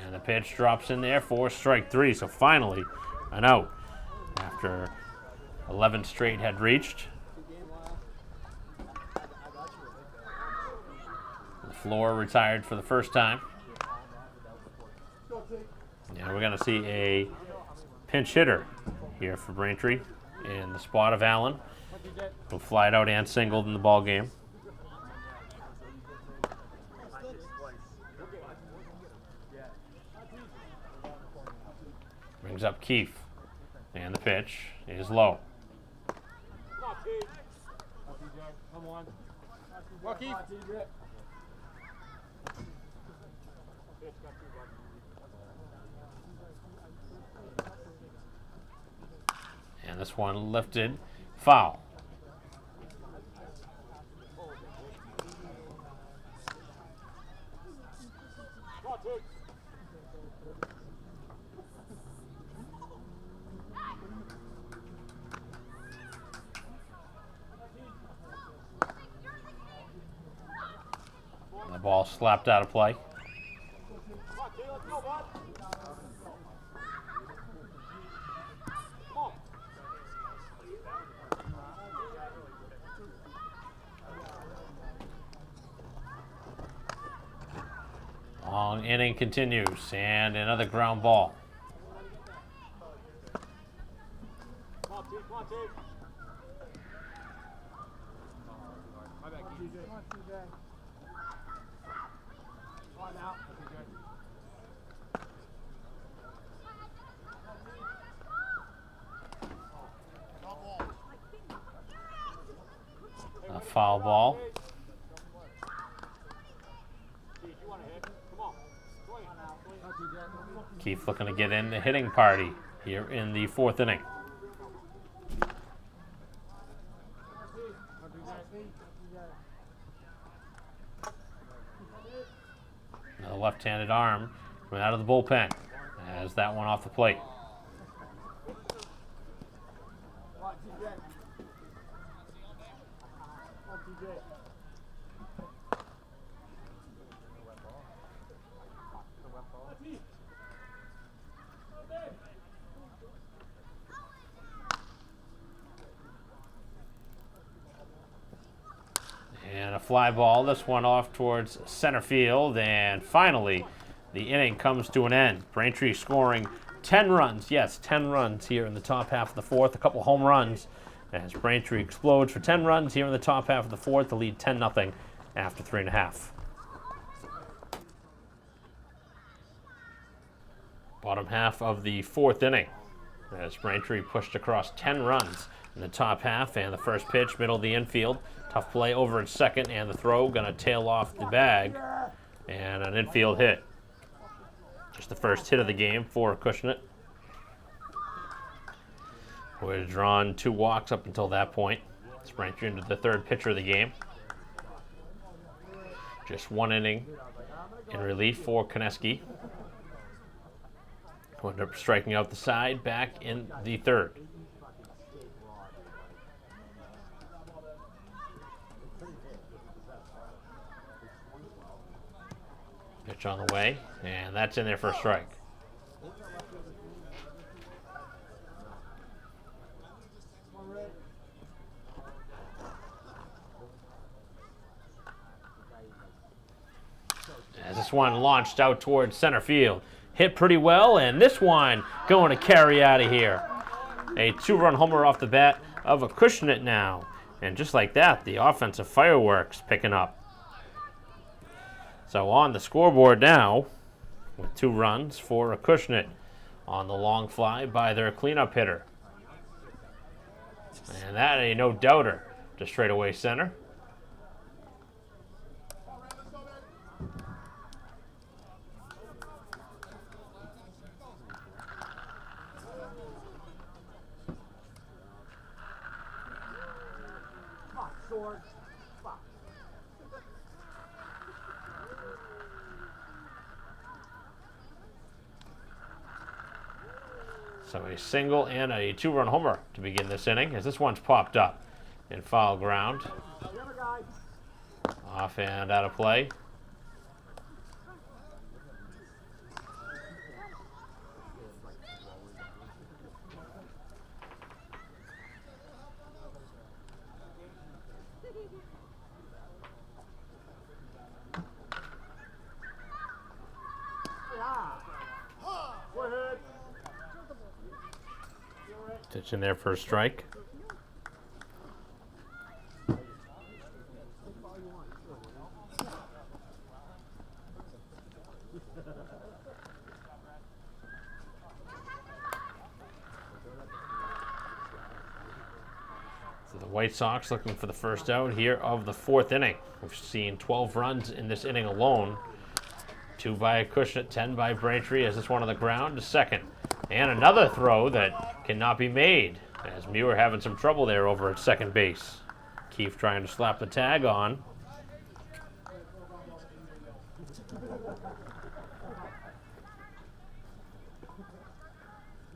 And the pitch drops in there for strike 3. So finally, an out after 11 straight had reached. LaFleur retired for the first time. And we're going to see a pinch hitter here for Braintree in the spot of Allen, who flied out and singled in the ball game. Brings up Keefe, and the pitch is low. And this one lifted, foul. The ball slapped out of play. Long inning continues, and another ground ball. A foul ball. Keefe looking to get in the hitting party here in the 4th inning. Another left-handed arm coming out of the bullpen as that one off the plate. And a fly ball, this one off towards center field, and finally the inning comes to an end. Braintree scoring 10 runs, yes, 10 runs here in the top half of the 4th, a couple home runs as Braintree explodes for 10 runs here in the top half of the 4th to lead 10-0 after 3.5. Bottom half of the 4th inning as Braintree pushed across 10 runs in the top half, and the first pitch, middle of the infield. Tough play over at second, and the throw going to tail off the bag, and an infield hit. Just the first hit of the game for Acushnet, who had drawn 2 walks up until that point. Braintree into the 3rd pitcher of the game. Just one inning in relief for Koneski, who ended up striking out the side back in the third. Pitch on the way, and that's in there for a strike. As this one launched out towards center field. Hit pretty well, and this one going to carry out of here. A 2-run homer off the bat of Acushnet now. And just like that, the offensive fireworks picking up. So on the scoreboard now, with 2 runs for Acushnet on the long fly by their cleanup hitter. And that a no-doubter to straightaway center. So a single and a 2-run homer to begin this inning, as this one's popped up in foul ground. Off and out of play. Pitch in there for a strike. So the White Sox looking for the first out here of the 4th inning. We've seen 12 runs in this inning alone. 2 by Acushnet, 10 by Braintree, as this one on the ground to second. And another throw that cannot be made, as Muir having some trouble there over at second base. Keefe trying to slap the tag on. Come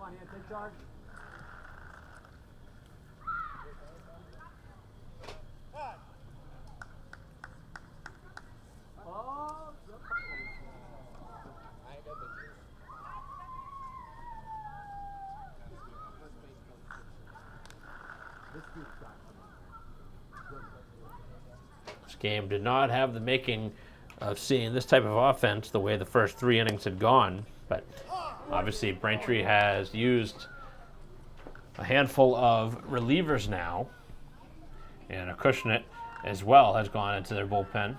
on, Ian, take charge. This game did not have the making of seeing this type of offense the way the first 3 innings had gone, but obviously Braintree has used a handful of relievers now, and Acushnet as well has gone into their bullpen.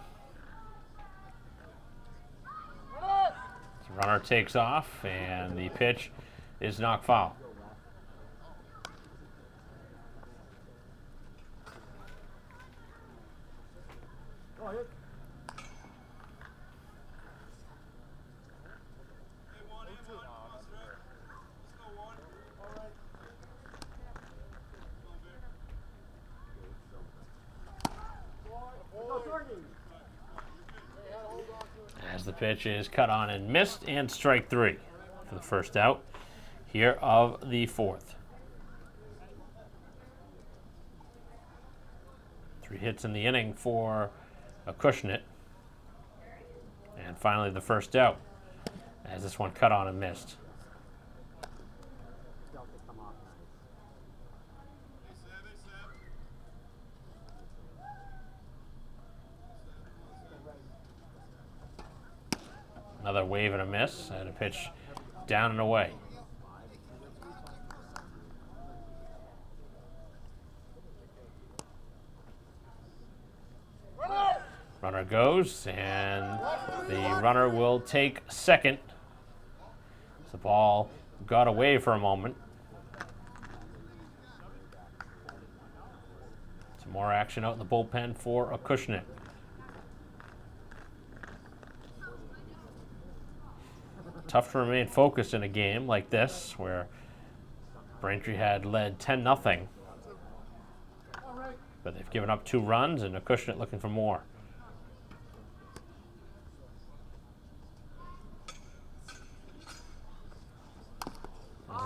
The runner takes off, and the pitch is knocked foul. As the pitch is cut on and missed, and strike 3 for the first out here of the 4th. 3 hits in the inning for Acushnet. And finally the first out, as this one cut on and missed. Another wave and a miss, and a pitch down and away. Runner goes, and the runner will take second. The ball got away for a moment. Some more action out in the bullpen for Acushnet. Tough to remain focused in a game like this, where Braintree had led 10-0, but they've given up 2 runs, and Acushnet looking for more.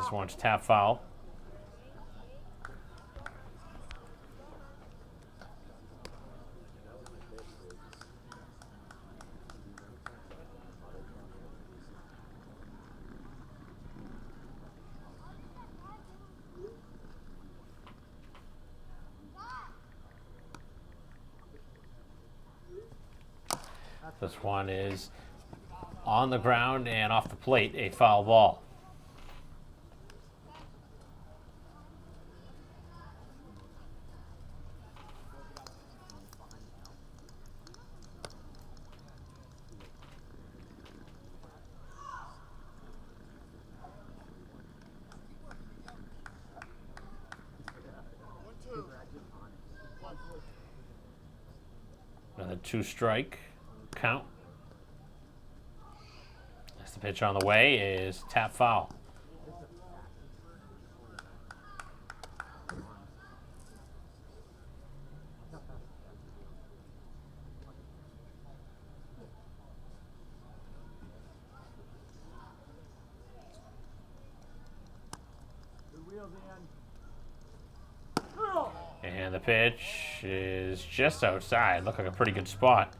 This one's tap foul. This one is on the ground and off the plate, a foul ball. Another 2-strike count. As the pitch on the way is tap foul. And the pitch is just outside. Looked like a pretty good spot.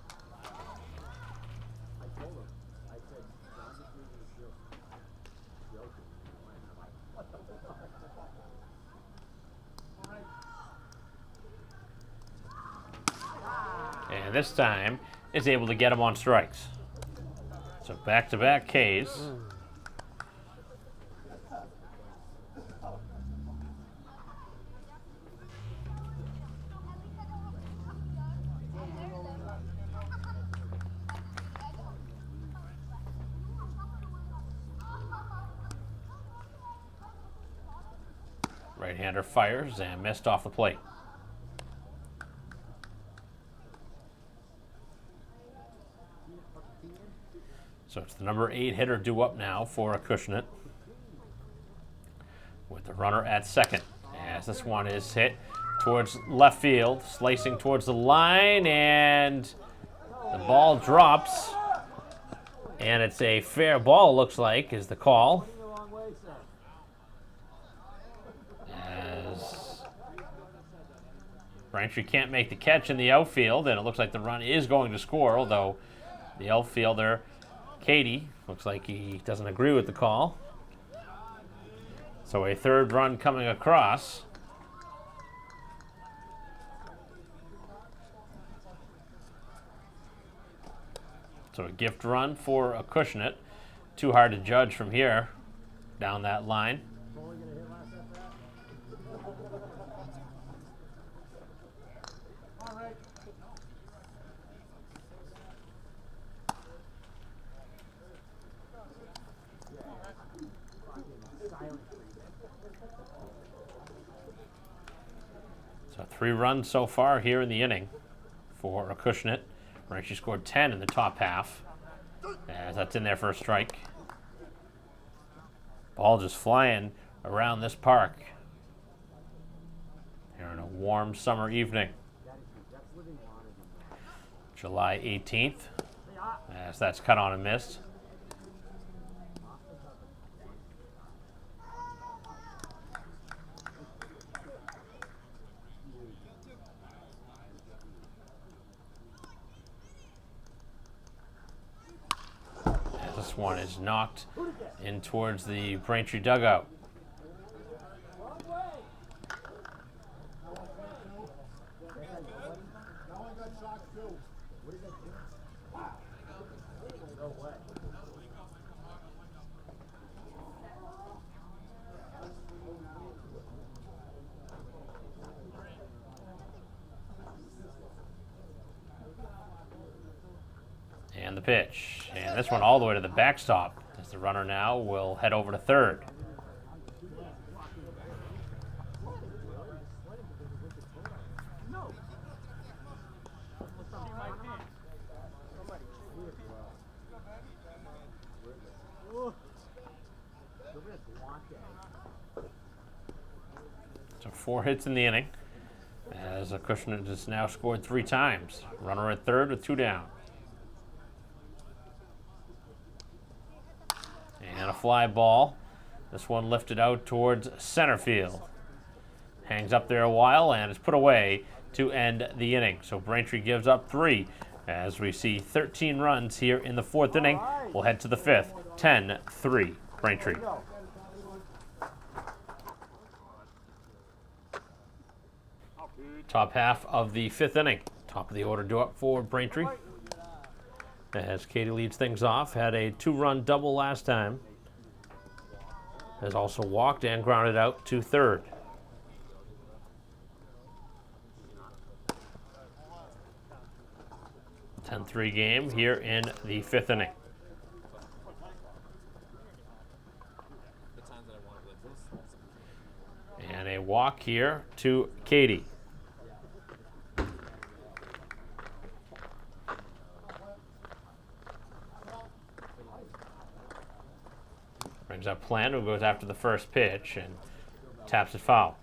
And this time, is able to get him on strikes. So back-to-back Ks. Right-hander fires and missed off the plate. So it's the number 8 hitter due up now for Acushnet, with the runner at second. As this one is hit towards left field, slicing towards the line, and the ball drops. And it's a fair ball, looks like, is the call. As Braintree can't make the catch in the outfield, and it looks like the run is going to score, although the outfielder, Katie, looks like he doesn't agree with the call. So a third run coming across. So a gift run for Acushnet. Too hard to judge from here down that line. So 3 runs so far here in the inning for Acushnet. She scored 10 in the top half. As that's in there for a strike. Ball just flying around this park here on a warm summer evening. July 18th. As that's cut on and missed. This one is knocked in towards the Braintree dugout. And the pitch. And this one all the way to the backstop, as the runner now will head over to third. So 4 hits in the inning, as Acushnet has now scored 3 times. Runner at third with 2 down. And a fly ball This one lifted out towards center field. Hangs up there a while and is put away to end the inning. So Braintree gives up 3 as we see 13 runs here in the 4th inning. We'll head to the 5th. 10-3 Braintree. Top half of the 5th inning. Top of the order due up for Braintree. As Katie leads things off, had a 2-run double last time. Has also walked and grounded out to third. A 10-3 game here in the 5th inning. And a walk here to Katie. Brings up Plant, who goes after the first pitch and taps it foul.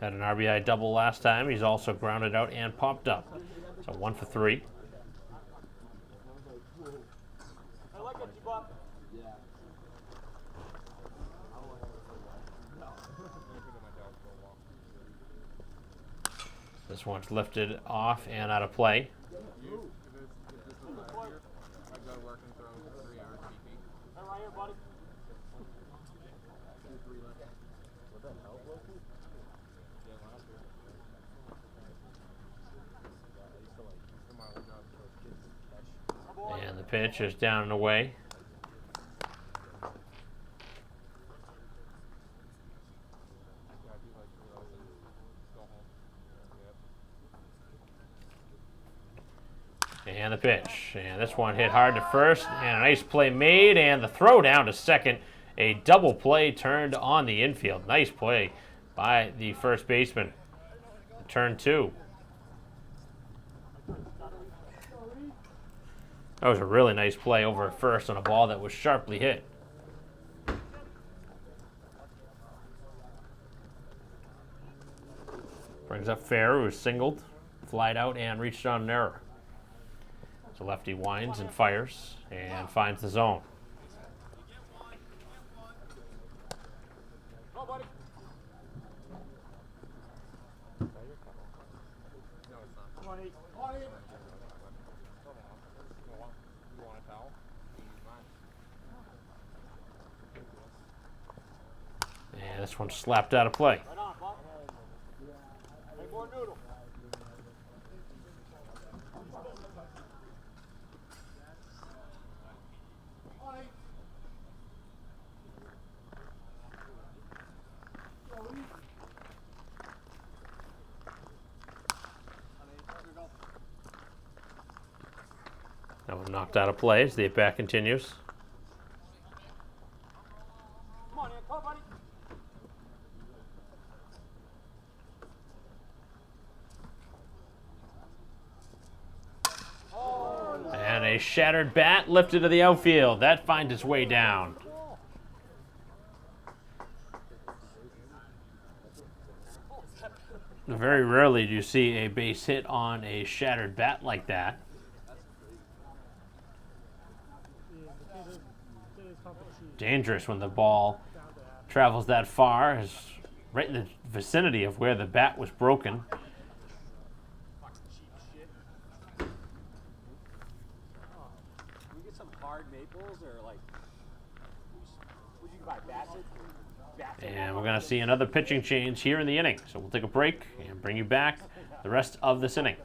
Had an RBI double last time. He's also grounded out and popped up. So 1 for 3. This one's lifted off and out of play. And the pitch is down and away. And the pitch. And this one hit hard to first. And a nice play made. And the throw down to second. A double play turned on the infield. Nice play by the first baseman. Turn 2. That was a really nice play over at first on a ball that was sharply hit. Brings up Fair, who is singled, flied out, and reached on an error. So lefty winds and fires and finds the zone. And this one slapped out of play. That one knocked out of play as the at-bat continues. And a shattered bat lifted to the outfield. That finds its way down. Very rarely do you see a base hit on a shattered bat like that. Dangerous when the ball travels that far. Is right in the vicinity of where the bat was broken. And we're going to see another pitching change here in the inning. So we'll take a break and bring you back the rest of this inning.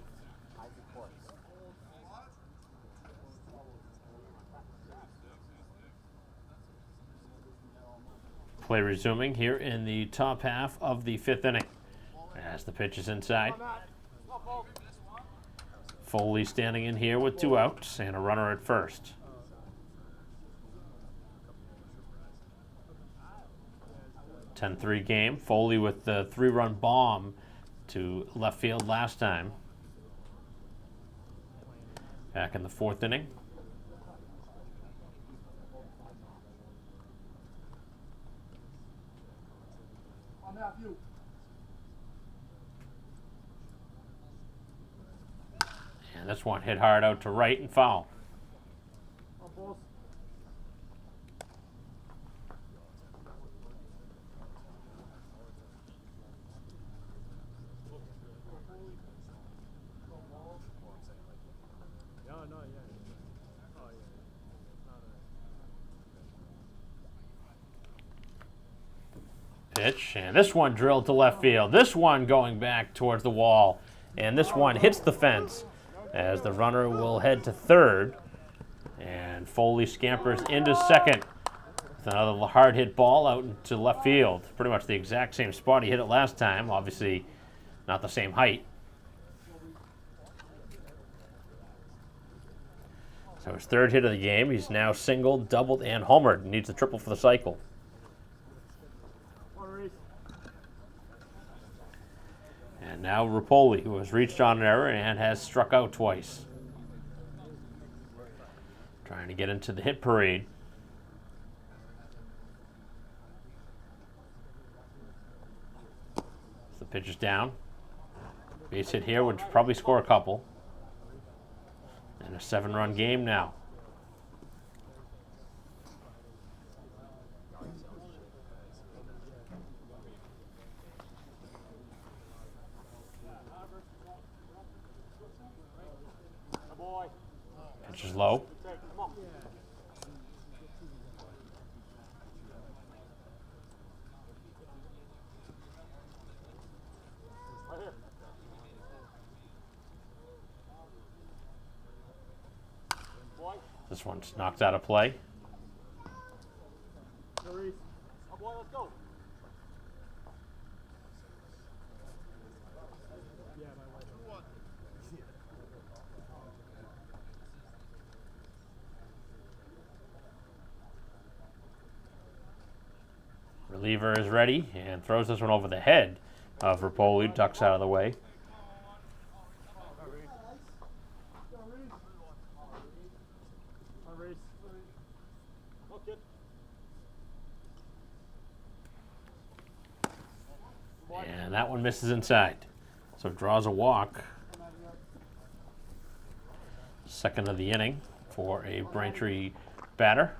Play resuming here in the top half of the 5th inning. As the pitch is inside. Foley standing in here with 2 outs and a runner at first. A 10-3 game. Foley with the 3-run bomb to left field last time. Back in the 4th inning. And this one hit hard out to right and foul. Pitch, and this one drilled to left field. This one going back towards the wall, and this one hits the fence as the runner will head to third, and Foley scampers into second with another hard hit ball out into left field. Pretty much the exact same spot he hit it last time, obviously not the same height. So his third hit of the game. He's now singled, doubled, and homered. Needs a triple for the cycle. And now Rapoli, who has reached on an error and has struck out twice. Trying to get into the hit parade. The pitch is down. Base hit here would probably score a couple. And a 7-run game now. Pitch is low. This one's knocked out of play. Reliever is ready and throws this one over the head of Rapoli, ducks out of the way. And that one misses inside. So draws a walk. Second of the inning for a Braintree batter.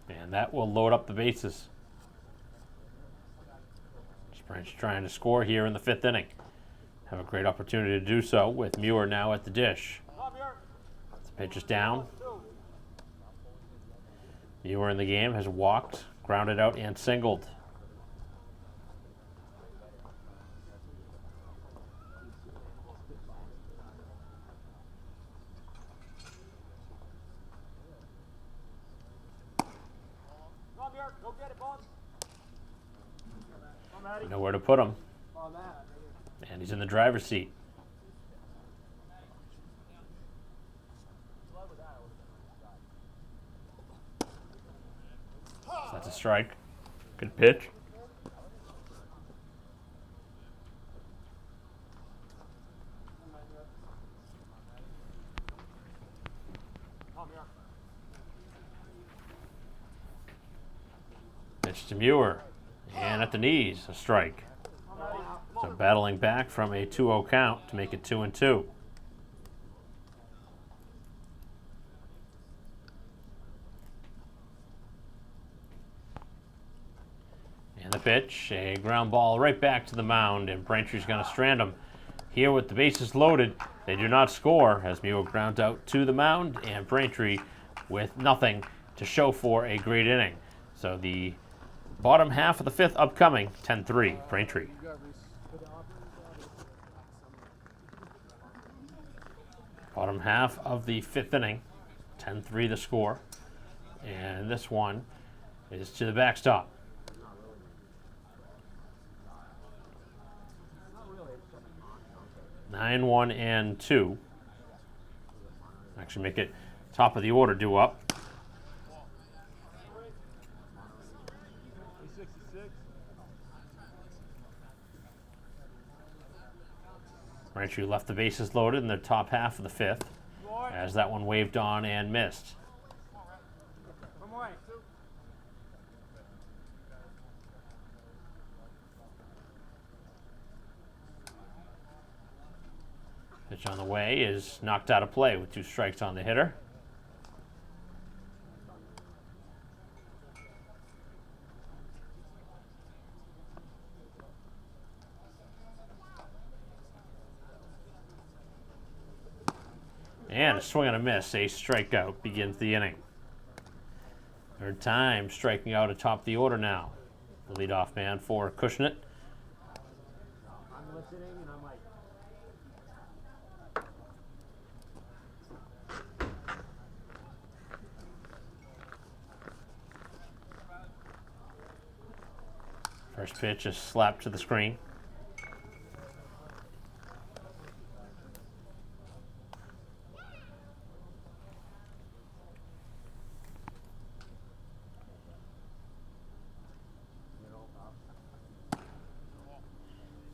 And that will load up the bases. Braintree trying to score here in the 5th inning. Have a great opportunity to do so with Muir now at the dish. The pitch is down. Muir in the game has walked, grounded out, and singled. Nowhere to put him. And he's in the driver's seat. So that's a strike. Good pitch. Pitch to Muir. And at the knees, a strike. So battling back from a 2-0 count to make it 2-2. And the pitch, a ground ball right back to the mound, and Braintree's going to strand him. Here with the bases loaded, they do not score as Muir grounds out to the mound, and Braintree with nothing to show for a great inning. So the bottom half of the 5th upcoming, 10-3, Braintree. Bottom half of the 5th inning, 10-3 the score. And this one is to the backstop. Nine, 1, and 2. Actually make it top of the order due up. Braintree left the bases loaded in the top half of the 5th as that one waved on and missed. Pitch on the way is knocked out of play with 2 strikes on the hitter. And a swing and a miss, a strikeout begins the inning. Third time striking out atop the order now. The leadoff man for Acushnet. I'm listening and I'm like, First pitch is slapped to the screen.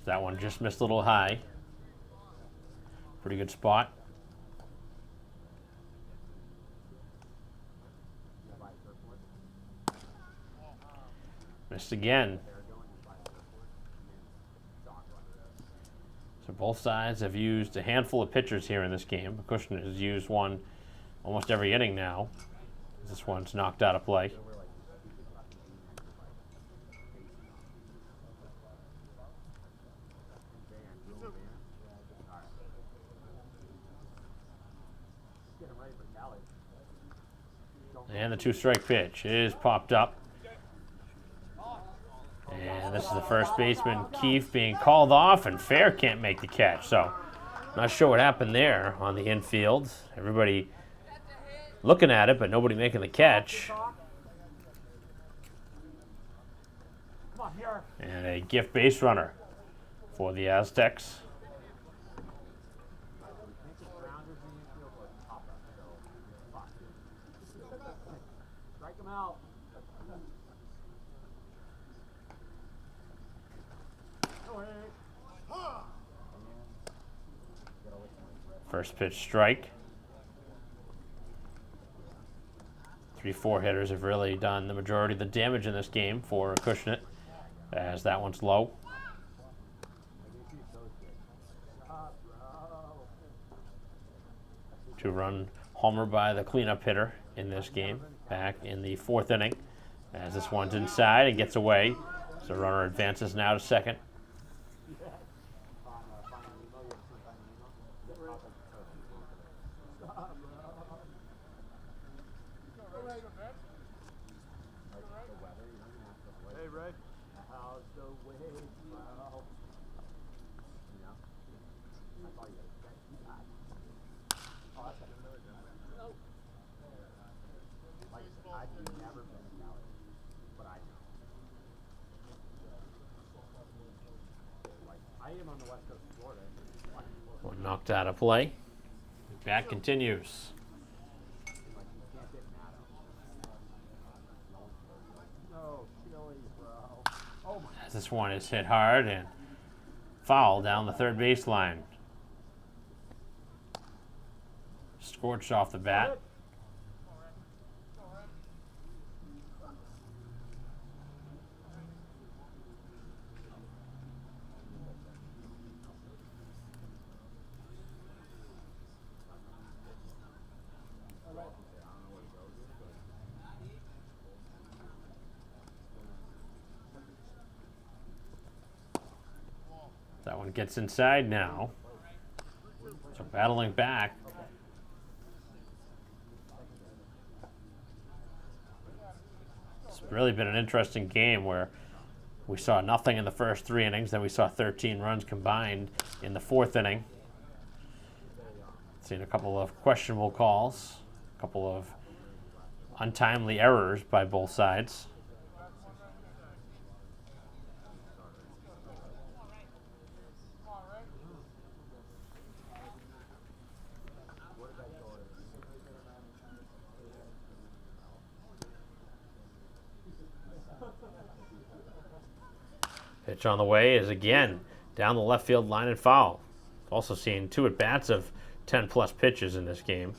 That one just missed a little high. Pretty good spot. Missed again. So both sides have used a handful of pitchers here in this game. Acushnet has used one almost every inning now. This one's knocked out of play. And the 2-strike pitch is popped up. And this is the first baseman, Keefe, being called off, and Fair can't make the catch. So, not sure what happened there on the infield. Everybody looking at it, but nobody making the catch. And a gift base runner for the Aztecs. strike him out. First pitch strike. 3-4 hitters have really done the majority of the damage in this game for Acushnet, as that one's low. Two-run homer by the cleanup hitter in this game, back in the 4th inning, as this one's inside and gets away. So runner advances now to second. Hey, Ray. How's the way, bro? You know? I thought you had that. Oh, that's another good one. Nope. Like I said, I've never been in Dallas, but I know. Like, I am on the west coast of Florida. One knocked out of play. Bat continues. As this one is hit hard and foul down the third baseline. Scorched off the bat. That one gets inside now. So battling back. It's really been an interesting game where we saw nothing in the first 3 innings, then we saw 13 runs combined in the 4th inning. Seen a couple of questionable calls, a couple of untimely errors by both sides. Pitch on the way is again down the left field line and foul. Also seeing 2 at-bats of 10-plus pitches in this game.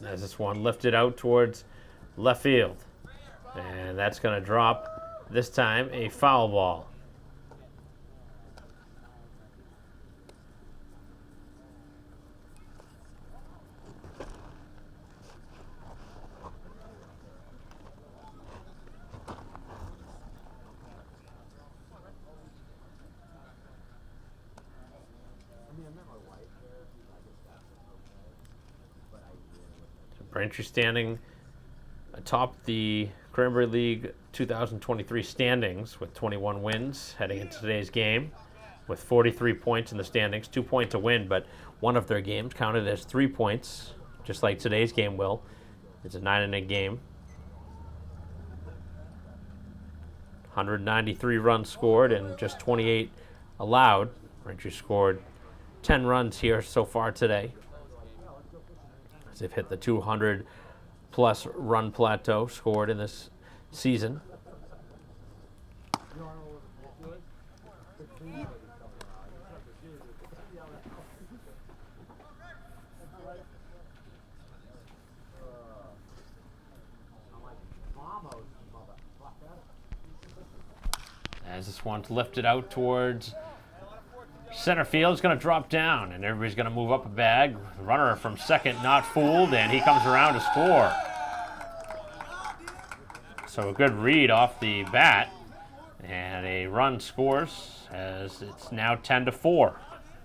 As this one lifted out towards left field. And that's going to drop, this time, a foul ball. Braintree standing atop the Cranberry League 2023 standings with 21 wins heading into today's game with 43 points in the standings, 2 points to win, but one of their games counted as 3 points, just like today's game will. It's a 9-inning game. 193 runs scored and just 28 allowed. Braintree scored 10 runs here so far today, as they've hit the 200-plus run plateau scored in this season. As this one's lifted out towards center field, it's going to drop down, and everybody's going to move up a bag. The runner from second not fooled, and he comes around to score. So a good read off the bat, and a run scores as it's now 10-4.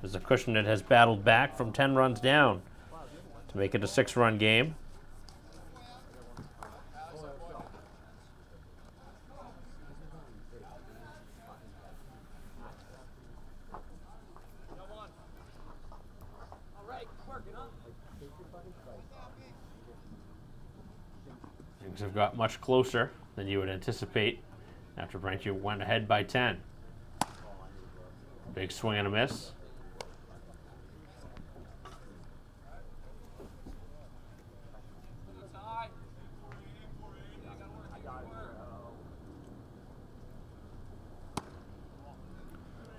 As the Acushnet has battled back from 10 runs down to make it a 6-run game. Things have got much closer than you would anticipate after Braintree went ahead by 10. Big swing and a miss.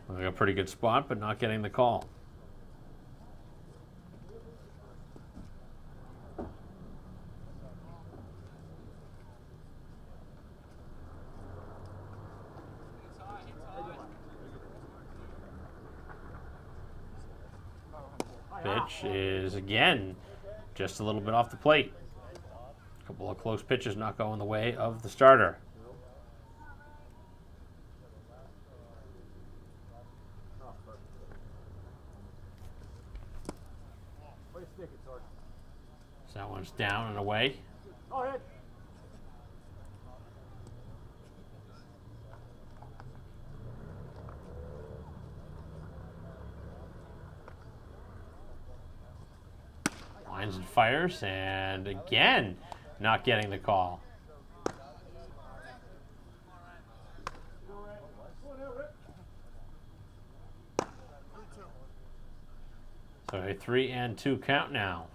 Like a pretty good spot, but not getting the call. Pitch is again just a little bit off the plate. A couple of close pitches not going the way of the starter. So that one's down and away. Lines and fires, and again, not getting the call. So a 3-2 count now.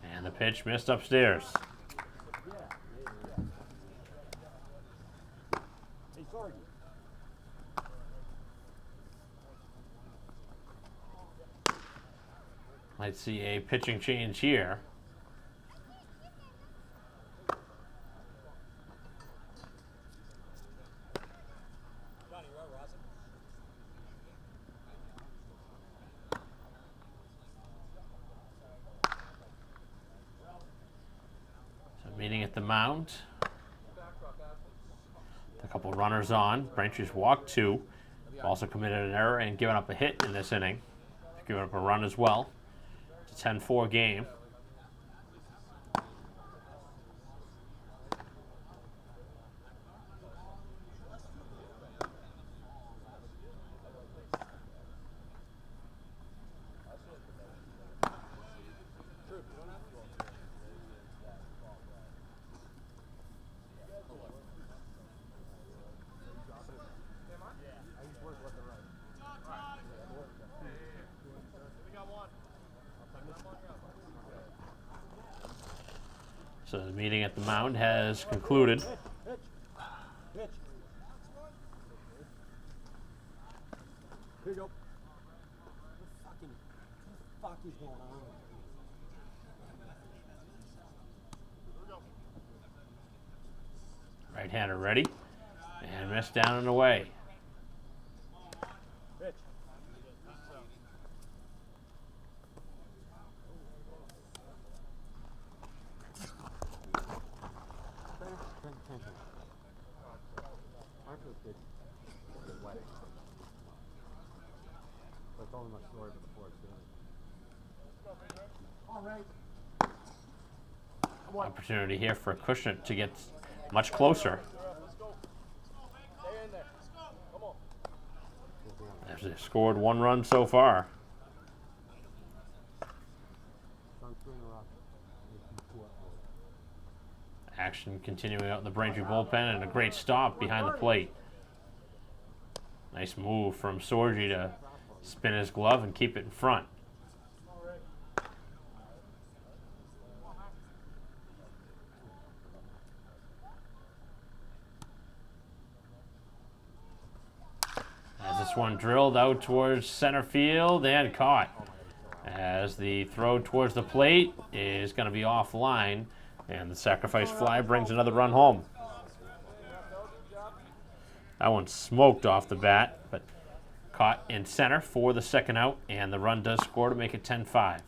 And the pitch missed upstairs. Let's see a pitching change here. So meeting at the mound. A couple runners on. Braintree's walked 2. Also committed an error and given up a hit in this inning. Given up a run as well. It's a 10-4 game. So the meeting at the mound has concluded. Here you go. What the fuck is going on? Right-hander ready. And missed down and away. Pitch. That's only much slower than before it's doing. All right. Opportunity here for Acushnet to get much closer. They've scored 1 run so far. Action continuing out in the Braintree bullpen, and a great stop behind the plate. Nice move from Sorgi to spin his glove and keep it in front. As this one drilled out towards center field and caught. As the throw towards the plate is going to be offline, and the sacrifice fly brings another run home. That one smoked off the bat, but caught in center for the second out, and the run does score to make it 10-5.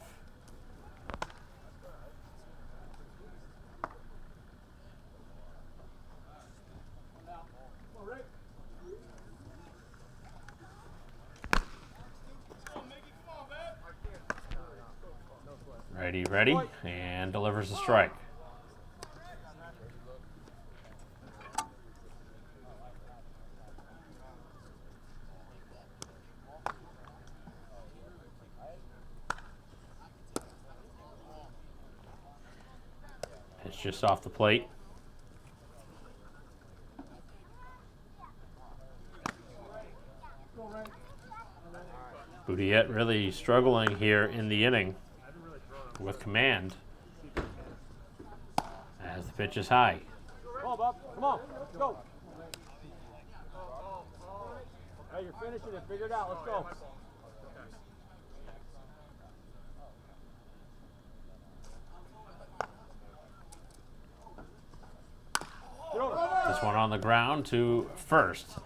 Ready, and delivers the strike. It's just off the plate. Boudiette really struggling here in the inning with command as the pitch is high. Come on, Bob. Come on. Let's go. Hey, you're finishing it. Figure it out. Let's go. This one on the ground to first,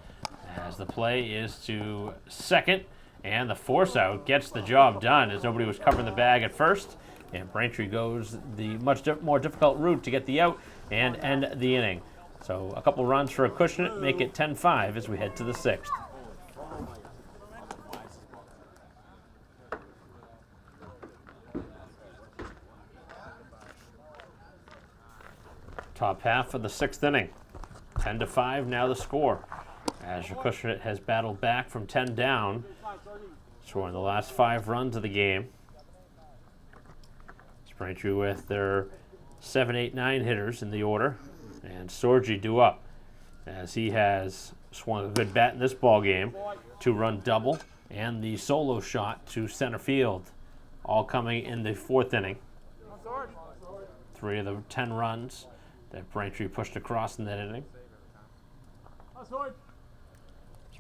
as the play is to second, and the force out gets the job done as nobody was covering the bag at first, and Braintree goes the much more difficult route to get the out and end the inning. So a couple runs for Acushnet make it 10-5 as we head to the 6th. Top half of the 6th inning. 10-5 now the score, as Acushnet has battled back from 10 down, scoring the last 5 runs of the game. Braintree with their 7, 8, 9 hitters in the order, and Sorgi due up, as he has swung a good bat in this ball game. 2-run double and the solo shot to center field, all coming in the 4th inning. 3 of the 10 runs that Braintree pushed across in that inning. So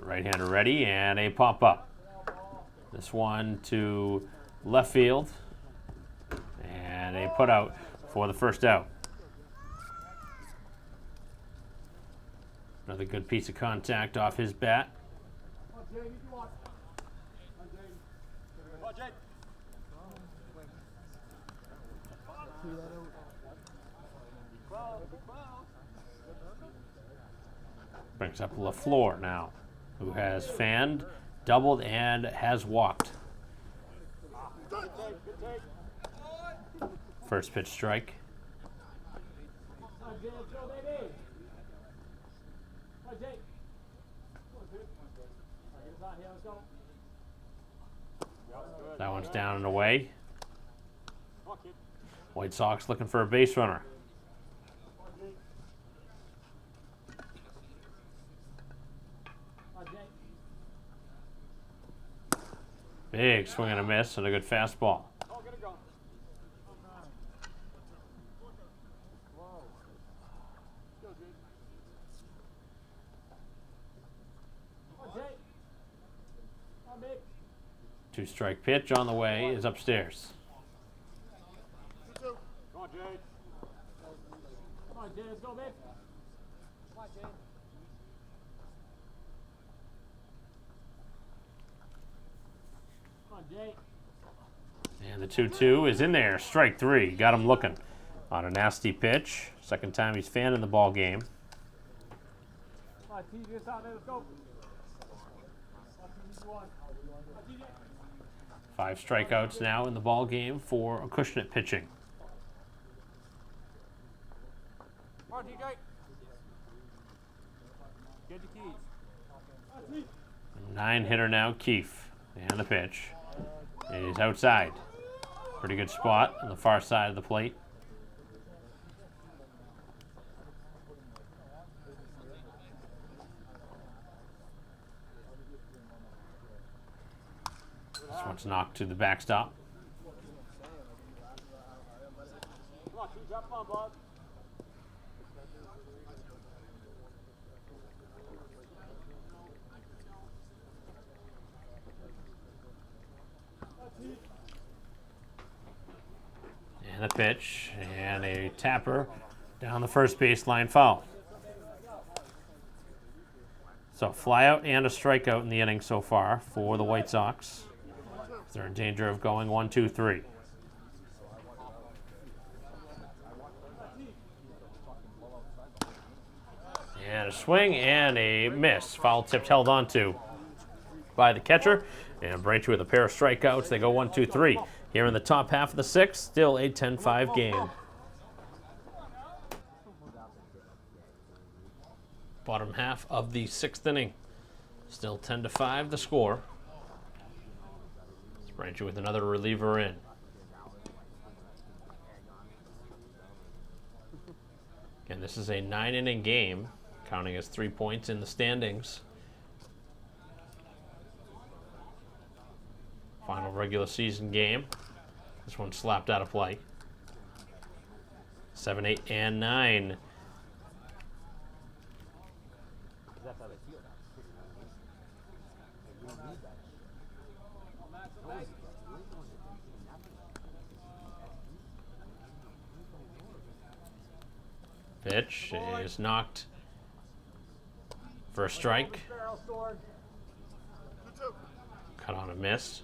right-hander ready, and a pop-up. This one to left field, and a put-out for the first out. Another good piece of contact off his bat. Brings up LaFleur now, who has fanned, doubled, and has walked. First pitch strike. That one's down and away. White Sox looking for a base runner. Big swing and a miss and a good fastball. Two-strike pitch on the way is upstairs. Come on, Jay. Come on, Jay, let's go, babe. Come on, Jay. Come on, Jay. And the 2-2 is in there. Strike 3. Got him looking on a nasty pitch. Second time he's fanned in the ball game. Come on, T, get out there, let's go. 5 strikeouts now in the ball game for Acushnet pitching. TJ. Get the keys. 9-hitter now, Keefe. And the pitch. He's outside. Pretty good spot on the far side of the plate. This one's knocked to the backstop. Come on, drop on, Bob. And the pitch, and a tapper down the first baseline foul. So fly out and a strikeout in the inning so far for the White Sox. They're in danger of going 1-2-3. And a swing and a miss. Foul tipped, held onto by the catcher. And Braintree with a pair of strikeouts. They go 1-2-3. Here in the top half of the sixth, still a 10-5 game. Bottom half of the sixth inning. Still 10-5 the score. Braintree with another reliever in. Again, this is a 9-inning game, counting as 3 points in the standings. Final regular season game. This one slapped out of play. 7, 8, and 9. Pitch is knocked for a strike. Cut on a miss.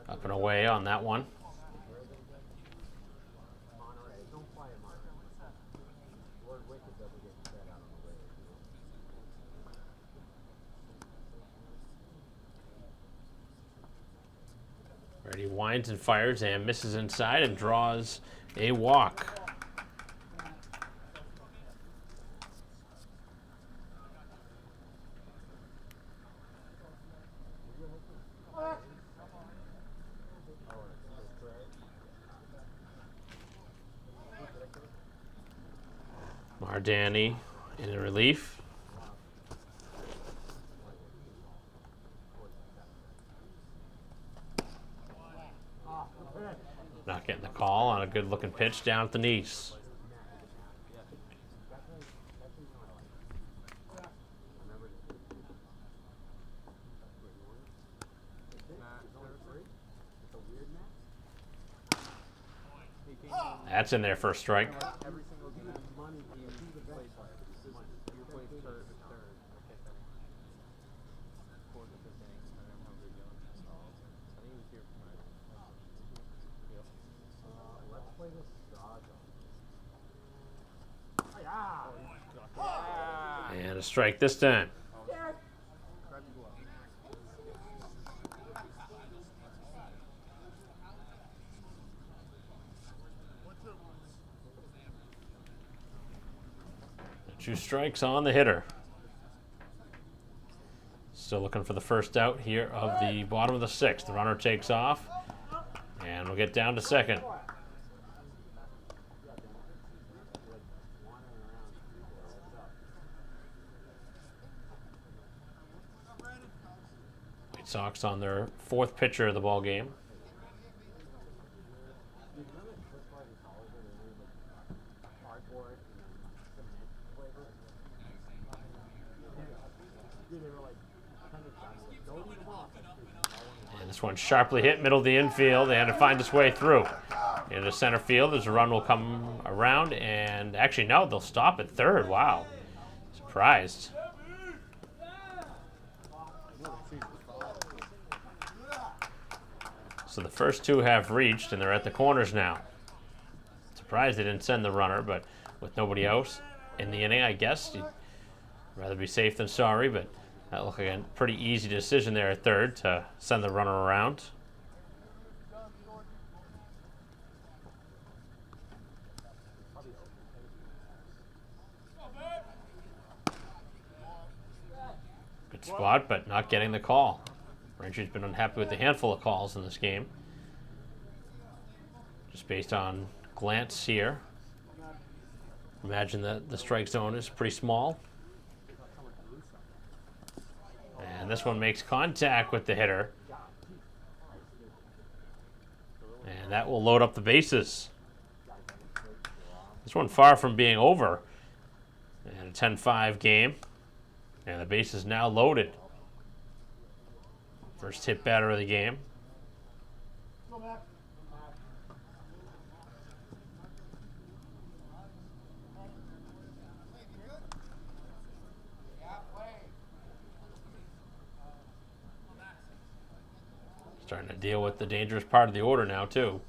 Up and away on that one. He winds and fires and misses inside and draws a walk. Mardani in the relief. Not getting the call on a good-looking pitch down at the knees. That's in there for a strike. Every single game he played third. Fourth or fifth inning. I don't remember doing this all. I think he was here for let's play this And a strike this time. Two strikes on the hitter. Still looking for the first out here of the bottom of the sixth. The runner takes off, and we'll get down to second. White Sox on their fourth pitcher of the ball game. And this one sharply hit middle of the infield and it finds its way through into center field as a run will come around, and actually no, they'll stop at third. Wow, surprised. So the first two have reached and they're at the corners now. Surprised they didn't send the runner, but with nobody else in the inning, I guess you Rather be safe than sorry, but that looked like a pretty easy decision there at third to send the runner around. Good spot, but not getting the call. Braintree's been unhappy with the handful of calls in this game. Just based on glance here. Imagine that the strike zone is pretty small. And this one makes contact with the hitter. And that will load up the bases. This one far from being over. And a 10-5 game. And the base is now loaded. First hit batter of the game. Starting to deal with the dangerous part of the order now, too.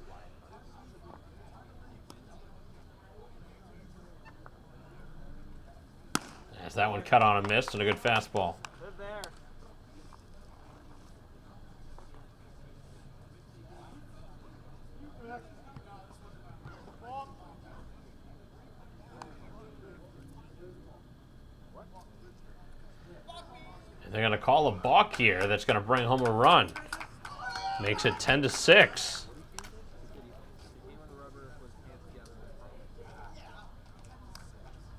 As that one cut on and missed, and a good fastball. Live there. And they're going to call a balk here that's going to bring home a run. Makes it 10-6.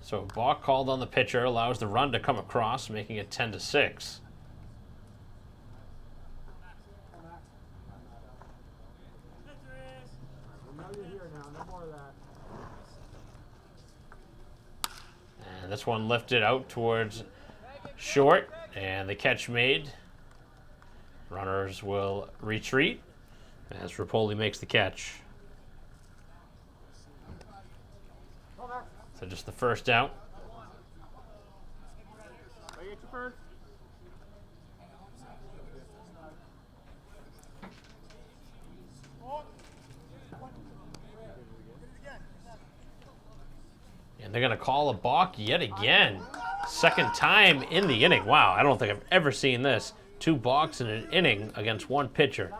So balk called on the pitcher, allows the run to come across, making it 10-6. And this one lifted out towards short, and the catch made. Runners will retreat as Rapoli makes the catch. So just the first out. I get you first. And they're going to call a balk yet again. Second time in the inning. Wow, I don't think I've ever seen this. 2 balks in an inning against one pitcher.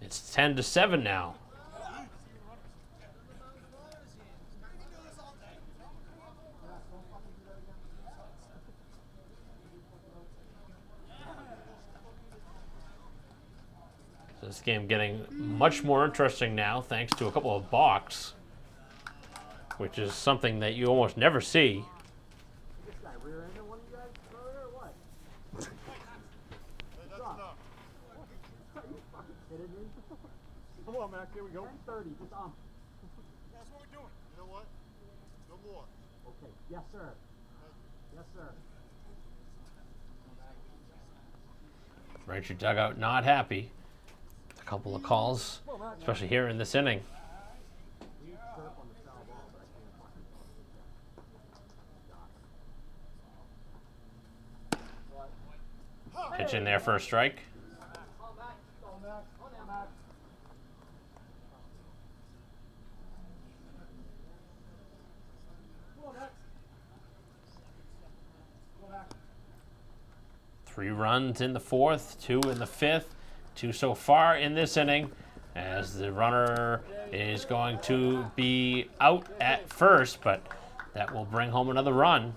It's 10-7 now. So this game getting much more interesting now thanks to a couple of balks, which is something that you almost never see. Come on, Mac, here we go. 30, just That's what we're doing. You know what? No more. Okay. Yes, sir. Yes, sir. Braintree dugout not happy. A couple of calls, especially here in this inning. Pitch in there for a strike. 3 runs in the 4th, 2 in the 5th, 2 so far in this inning, as the runner is going to be out at first, but that will bring home another run.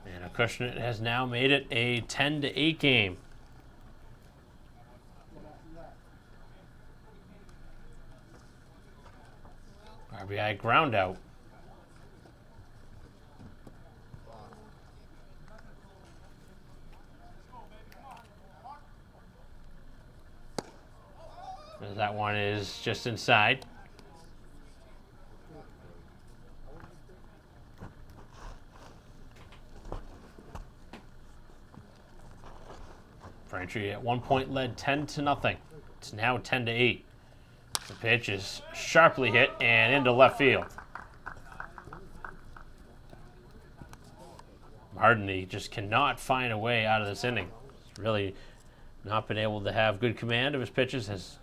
And Acushnet has now made it a 10-8 game. RBI ground out. That one is just inside. Braintree at one point led 10-0. It's now 10-8. The pitch is sharply hit and into left field. Martin just cannot find a way out of this inning. He's really not been able to have good command of his pitches. Has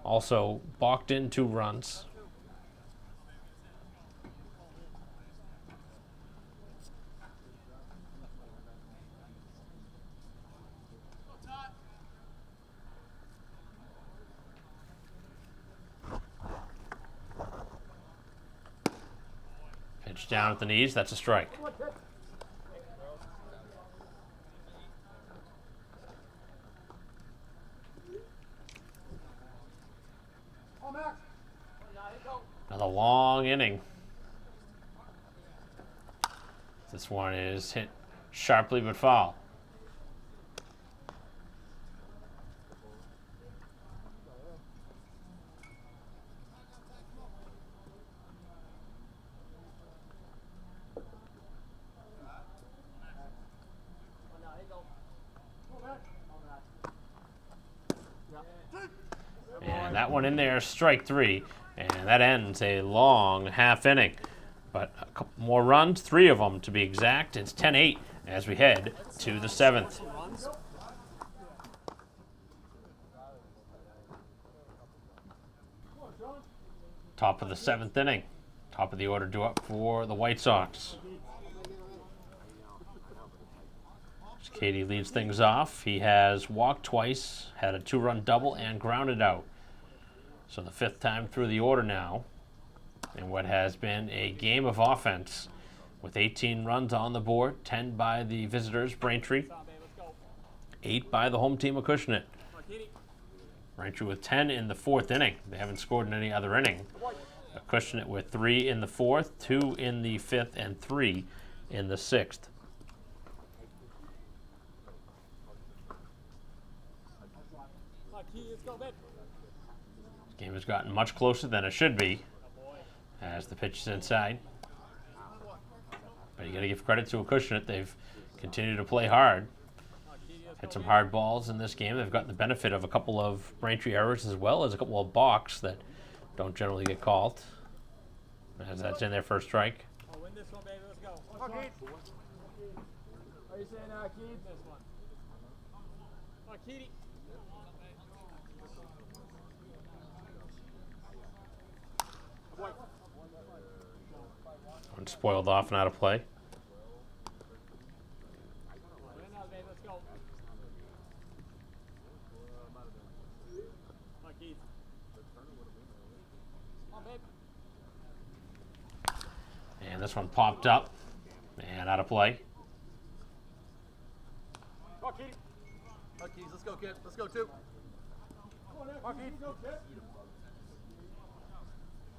also balked in 2 runs. Pitch down at the knees. That's a strike. Another long inning. This one is hit sharply but foul. And that one in there, strike three. And that ends a long half inning. But a couple more runs, 3 of them to be exact. It's 10-8 as we head to the 7th. Top of the 7th inning. Top of the order due up for the White Sox. Katie leads things off. He has walked twice, had a 2-run double, and grounded out. So the 5th time through the order now. In what has been a game of offense with 18 runs on the board, 10 by the visitors, Braintree, 8 by the home team, Acushnet. Braintree with 10 in the 4th inning. They haven't scored in any other inning. Acushnet with 3 in the 4th, 2 in the 5th, and 3 in the 6th. This game has gotten much closer than it should be as the pitch is inside. But you got to give credit to Acushnet. They've continued to play hard. Had some hard balls in this game. They've gotten the benefit of a couple of Braintree errors as well as a couple of balks that don't generally get called. As that's in their first strike. Oh, win this one, baby. Let's go. Okay. Are you saying Keith? This one. Come on, Keith. One spoiled off and out of play. And this one popped up and out of play. Come on, Keith. Let's go, kid. Let's go, too. Come on, Keith.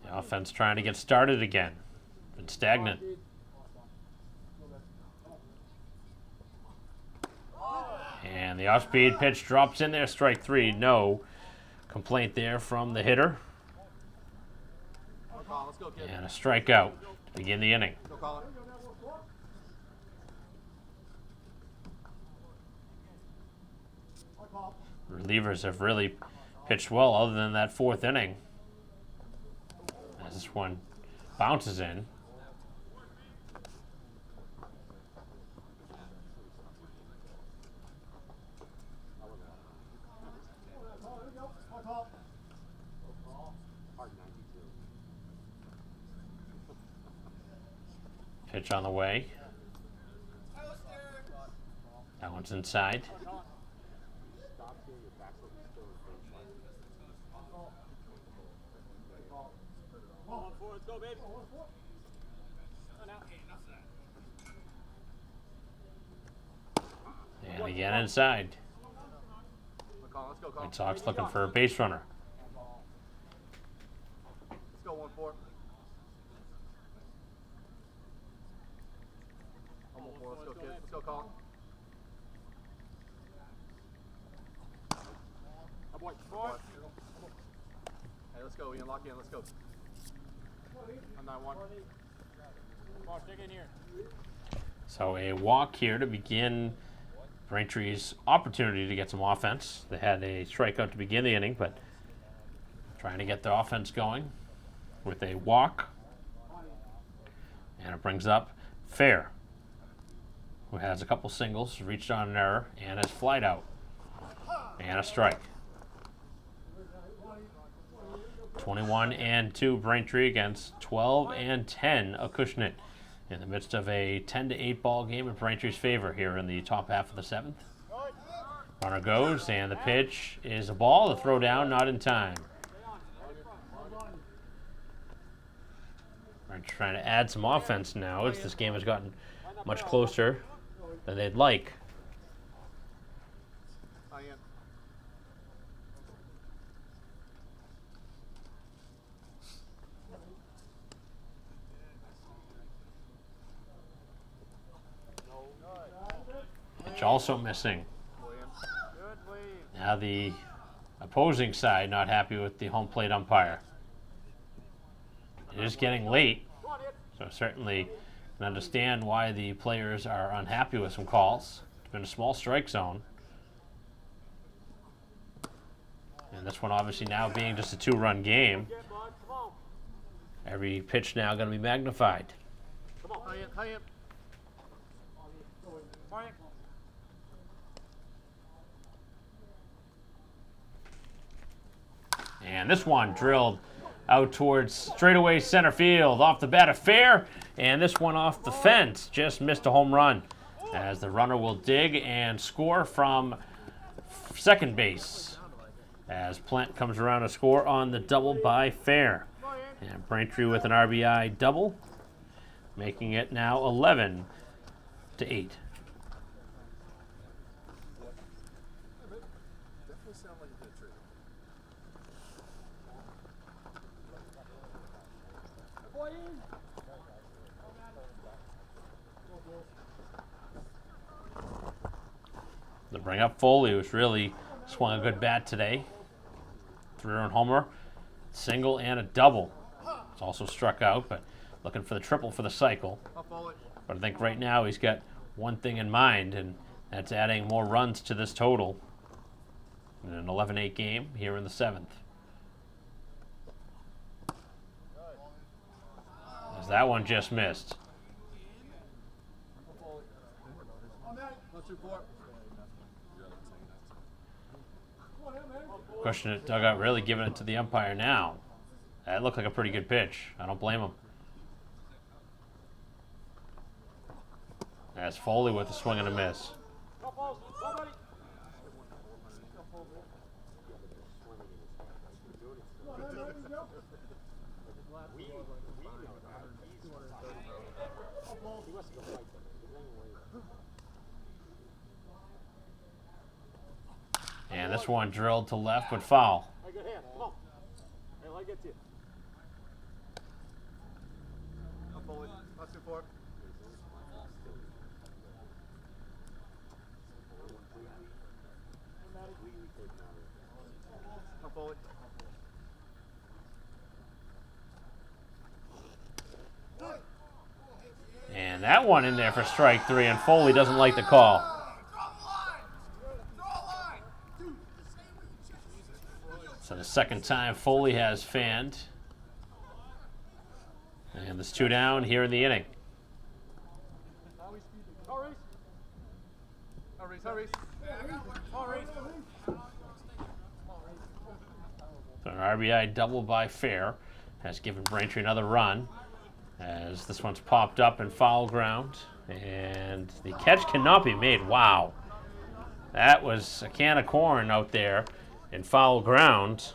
The offense trying to get started again. Been stagnant. And the off-speed pitch drops in there, strike 3. No complaint there from the hitter. And a strikeout to begin the inning. Relievers have really pitched well other than that 4th inning. As this one bounces in. Pitch on the way. That one's inside. Let's go, baby. And again inside. White Sox looking for a base runner. Let's go 1-4. Let's go, kid. Let's go, Colin. Hey, let's go, Ian. Lock in. Let's go. I'm 9-1. Come on, dig in here. So a walk here to begin Braintree's opportunity to get some offense. They had a strikeout to begin the inning, but trying to get the offense going with a walk. And it brings up Fair, who has a couple singles, reached on an error, and has flied out. And a strike. 21-2 Braintree against 12-10 Acushnet in the midst of a 10-8 ball game in Braintree's favor here in the top half of the 7th. Runner goes, and the pitch is a ball. The throw down, not in time. We're trying to add some offense now as this game has gotten much closer than they'd like. Pitch also missing. Now the opposing side not happy with the home plate umpire. It is getting late, so certainly can understand why the players are unhappy with some calls. It's been a small strike zone. And this one obviously now being just a 2-run game. Every pitch now going to be magnified. And this one drilled out towards straightaway center field. Off the bat, a fair. And this one off the fence. Just missed a home run. As the runner will dig and score from second base. As Plant comes around to score on the double by Fair. And Braintree with an RBI double. Making it now 11-8. To bring up Foley, who's really swung a good bat today. 3-run homer, single and a double. It's also struck out, but looking for the triple for the cycle. But I think right now he's got one thing in mind, and that's adding more runs to this total in an 11-8 game here in the 7th. As that one just missed. Acushnet dugout really giving it to the umpire now. That looked like a pretty good pitch. I don't blame him. As Foley with a swing and a miss. And this one drilled to left, but foul. And that one in there for strike 3, and Foley doesn't like the call. So the second time Foley has fanned. And there's 2 down here in the inning. So an RBI double by Fair has given Braintree another run, as this one's popped up in foul ground, and the catch cannot be made. Wow. That was a can of corn out there in foul ground.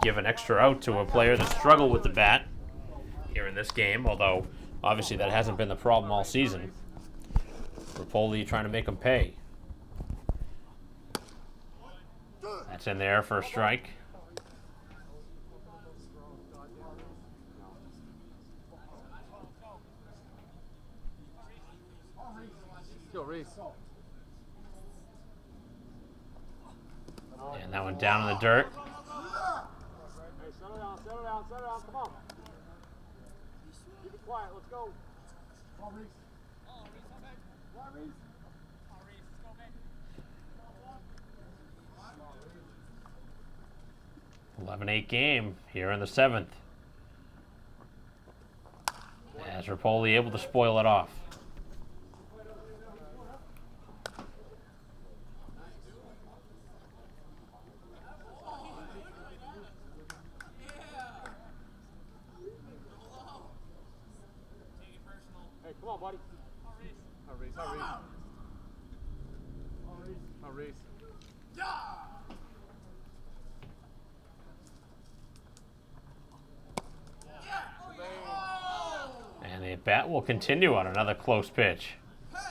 Give an extra out to a player that struggled with the bat here in this game, although obviously that hasn't been the problem all season. Rapoli trying to make him pay. That's in there for a strike. And that one down in the dirt. Hey, settle down, come on. Keep it quiet, let's go. Come on, Reese. 11-8 game here in the 7th. As Rapoli able to spoil it off. Hey, come on, buddy. Reese. bat will continue on another close pitch. I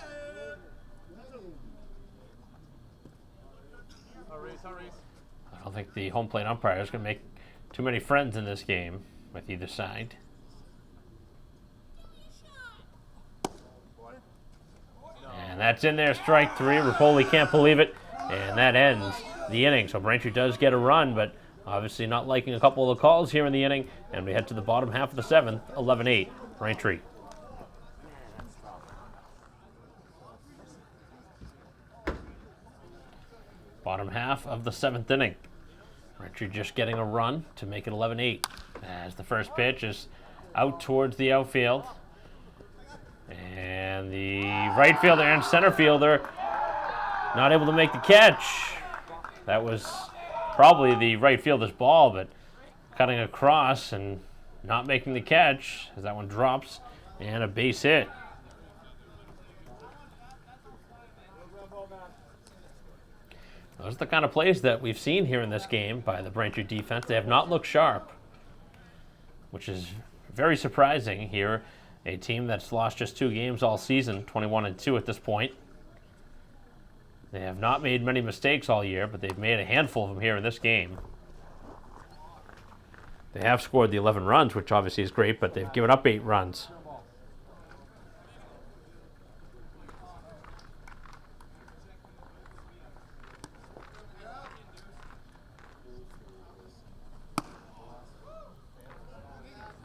don't think the home plate umpire is going to make too many friends in this game with either side. And that's in there, strike three. Rapoli can't believe it, and that ends the inning. So Braintree does get a run, but obviously not liking a couple of the calls here in the inning. And we head to the bottom half of the seventh, 11-8, Braintree. Bottom half of the seventh inning. Braintree just getting a run to make it 11-8. As the first pitch is out towards the outfield. And the right fielder and center fielder not able to make the catch. That was probably the right fielder's ball, but cutting across and not making the catch as that one drops, and a base hit. Those are the kind of plays that we've seen here in this game by the Braintree defense. They have not looked sharp, which is very surprising here. A team that's lost just 2 games all season, 21-2 at this point. They have not made many mistakes all year, but they've made a handful of them here in this game. They have scored the 11 runs, which obviously is great, but they've given up 8 runs.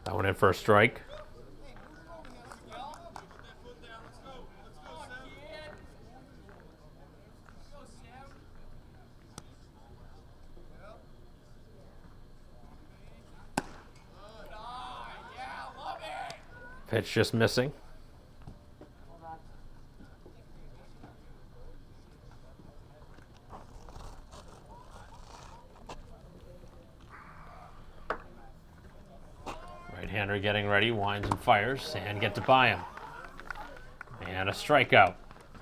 That one in for a strike. Pitch just missing. Right-hander getting ready, winds and fires, and gets it by him. And a strikeout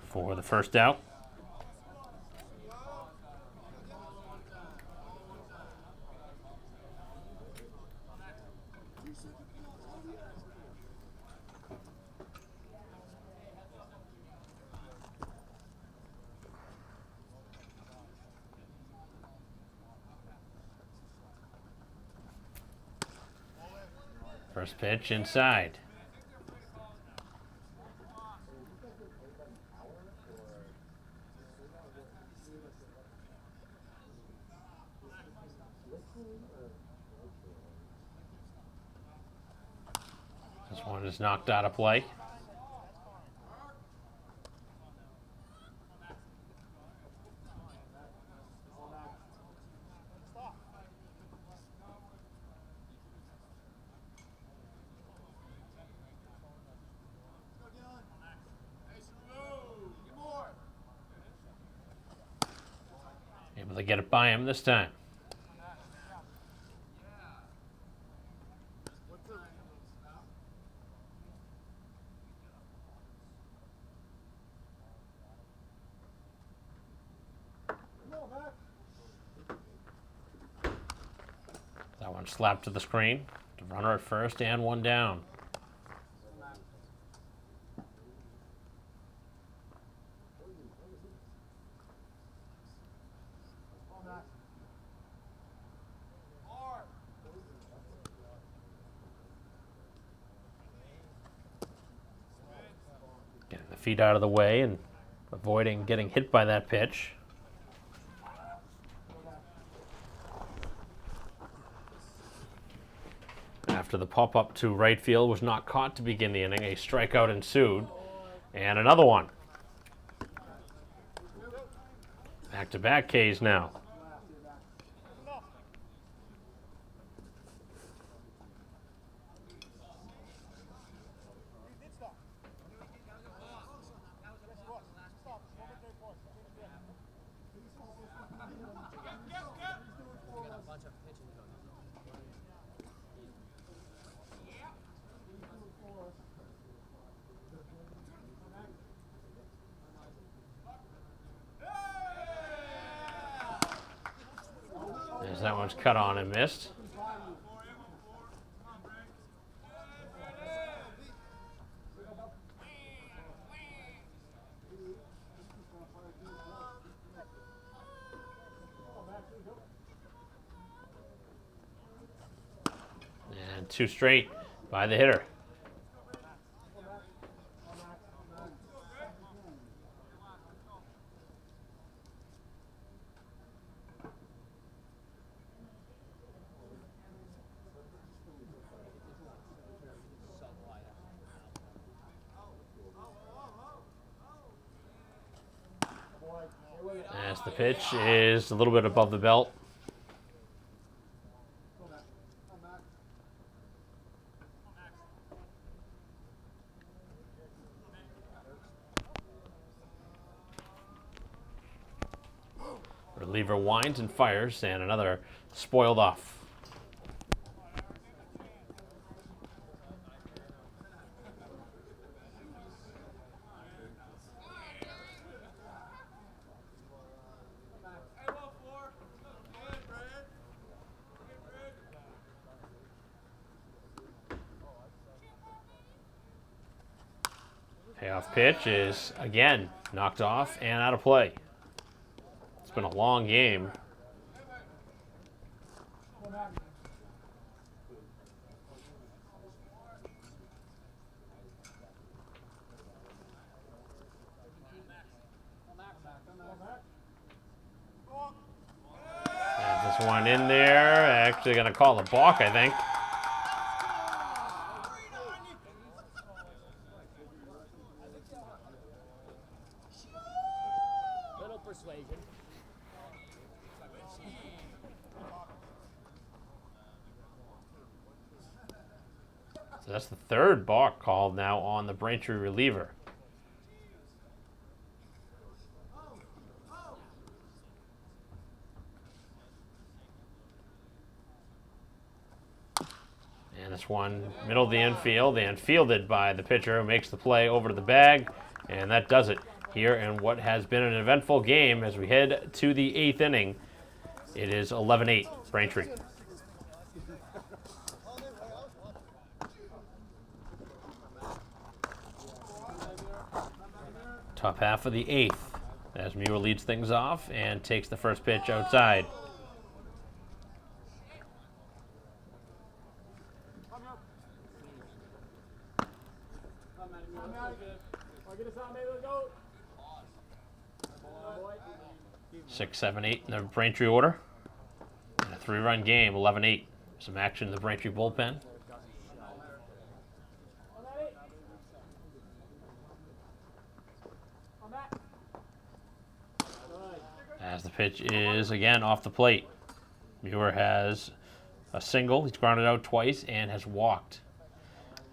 for the first out. First pitch inside. This one is knocked out of play. Able to get it by him this time. That one slapped to the screen. The runner at first and one down. Getting the feet out of the way and avoiding getting hit by that pitch. After the pop-up to right field was not caught to begin the inning, a strikeout ensued, and another one. Back-to-back Ks now. As that one's cut on and missed. And 2 straight by the hitter. As the pitch is a little bit above the belt. Reliever winds and fires, and another spoiled off. Payoff pitch is, again, knocked off and out of play. It's been a long game. Has this one in there. Actually going to call the balk, I think. Little persuasion. So that's the 3rd balk called now on the Braintree reliever. And this one, middle of the infield, and fielded by the pitcher who makes the play over to the bag. And that does it here in what has been an eventful game as we head to the 8th inning. It is 11-8, Braintree. Top half of the 8th as Muir leads things off and takes the first pitch outside. Six, 7, 8 in the Braintree order. And a 3-run game, 11-8. Some action in the Braintree bullpen. As the pitch is again off the plate. Muir has a single. He's grounded out twice and has walked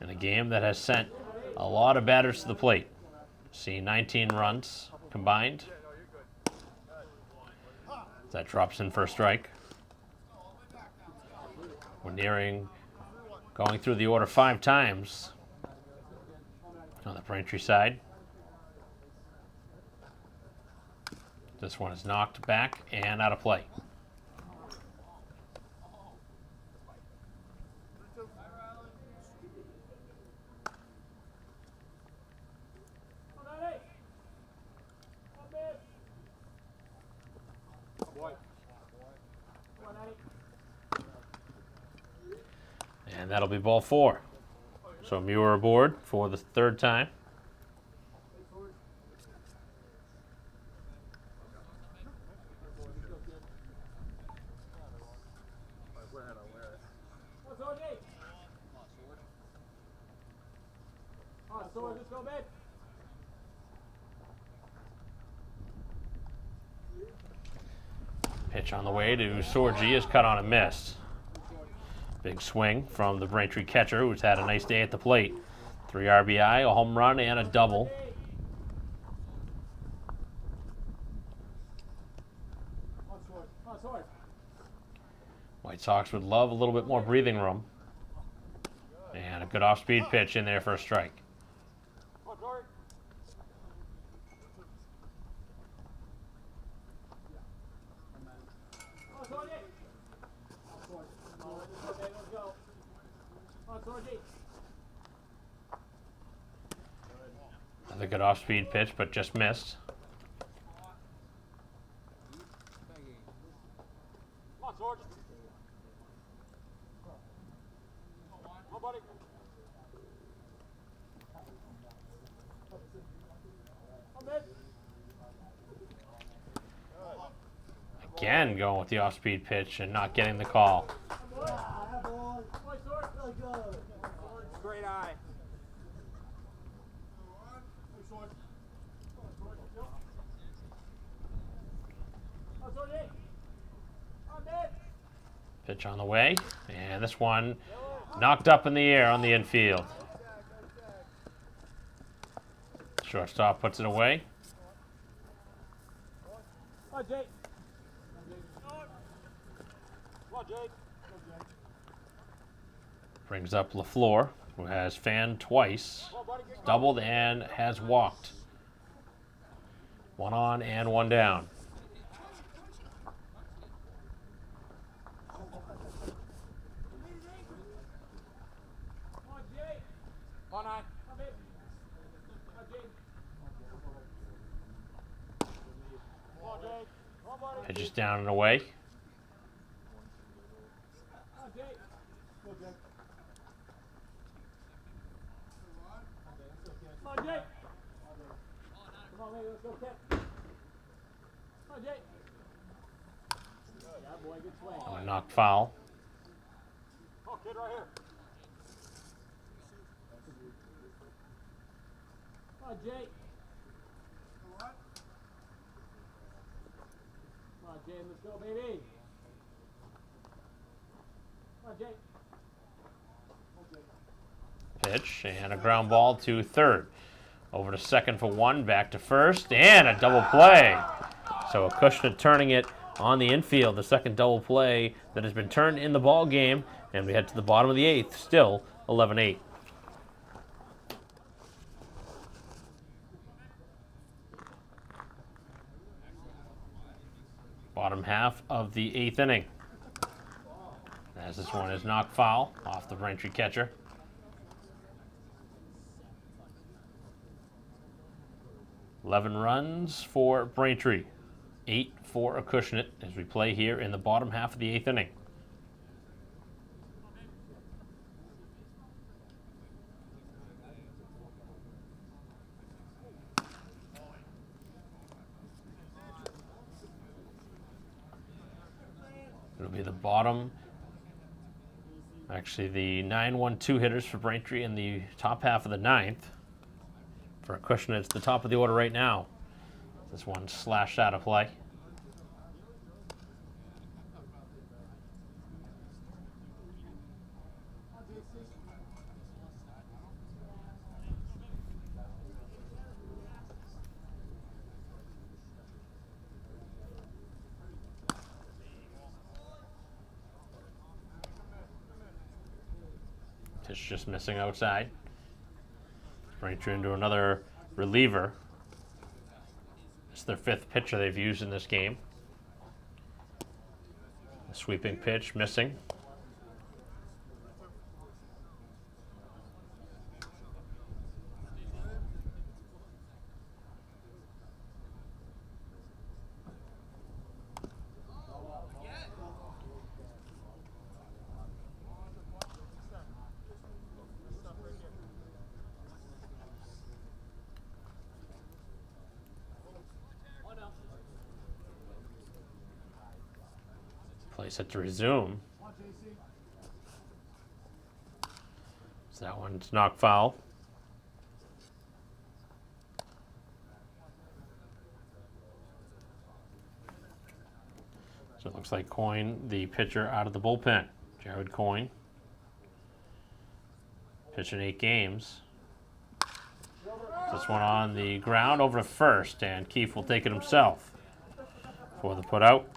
in a game that has sent a lot of batters to the plate. See 19 runs combined. That drops in for a strike. We're nearing going through the order 5 times on the Braintree side. This one is knocked back and out of play. And that'll be ball 4. So Muir aboard for the 3rd time. Pitch on the way to Sorgi is cut on a miss. Big swing from the Braintree catcher, who's had a nice day at the plate. 3 RBI, a home run, and a double. White Sox would love a little bit more breathing room. And a good off-speed pitch in there for a strike. Another good off-speed pitch, but just missed. George. Come on, buddy. Again, going with the off-speed pitch and not getting the call. Great eye. Pitch on the way, and this one knocked up in the air on the infield. Shortstop puts it away. Come on, Jake. Come on, Jake. Brings up LaFleur, who has fanned twice, doubled and has walked. One on and one down. On eye. Pitch is down and away. Come on, Jake. Come on, lady, let's go, Kip. Come on, Jake. Yeah, boy, good swing. A knock foul. Oh, kid, right here. Come on, Jake. Come on, Jake, let's go, baby. Come on, Jake. Pitch and a ground ball to third. Over to second for one, back to first, and a double play. So Acushnet turning it on the infield, the second double play that has been turned in the ball game, and we head to the bottom of the eighth, still 11-8. Bottom half of the eighth inning. As this one is knocked foul off the Braintree catcher. 11 runs for Braintree, 8 for Acushnet as we play here in the bottom half of the eighth inning. It'll be the bottom, actually the 9-1-2 hitters for Braintree in the top half of the ninth. For Acushnet, it's the top of the order right now. This one slashed out of play. Pitch just missing outside. Braintree into another reliever. It's their fifth pitcher they've used in this game. A sweeping pitch missing. Play set to resume. So that one's knocked foul. So it looks like Coyne, the pitcher out of the bullpen. Jared Coyne. Pitching 8 games. This one on the ground over to first, and Keefe will take it himself for the put out.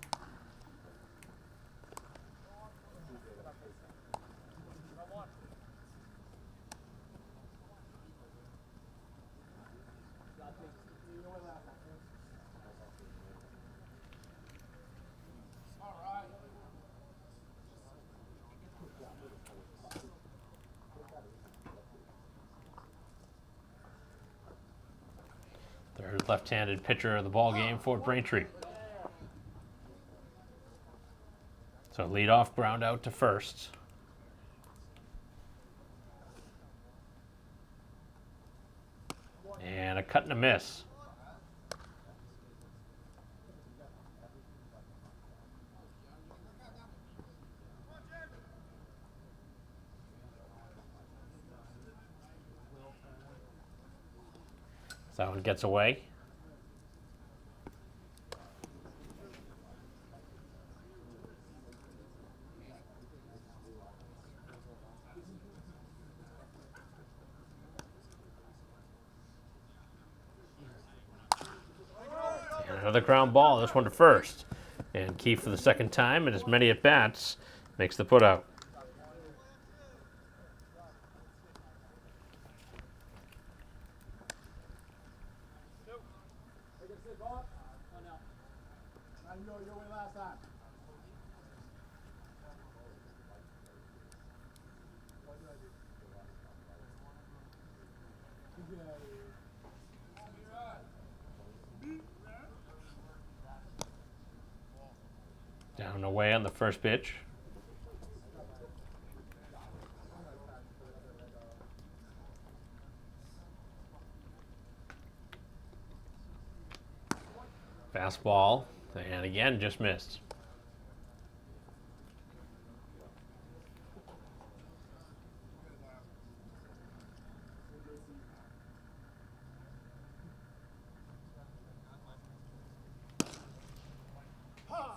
Third left-handed pitcher of the ball game for Braintree. So leadoff ground out to first. And a cut and a miss. So that one gets away. And another ground ball, this one to first. And Keefe for the second time, and as many at bats, makes the put out. Your way last time. Down and away on the first pitch. Fastball, and again, just missed.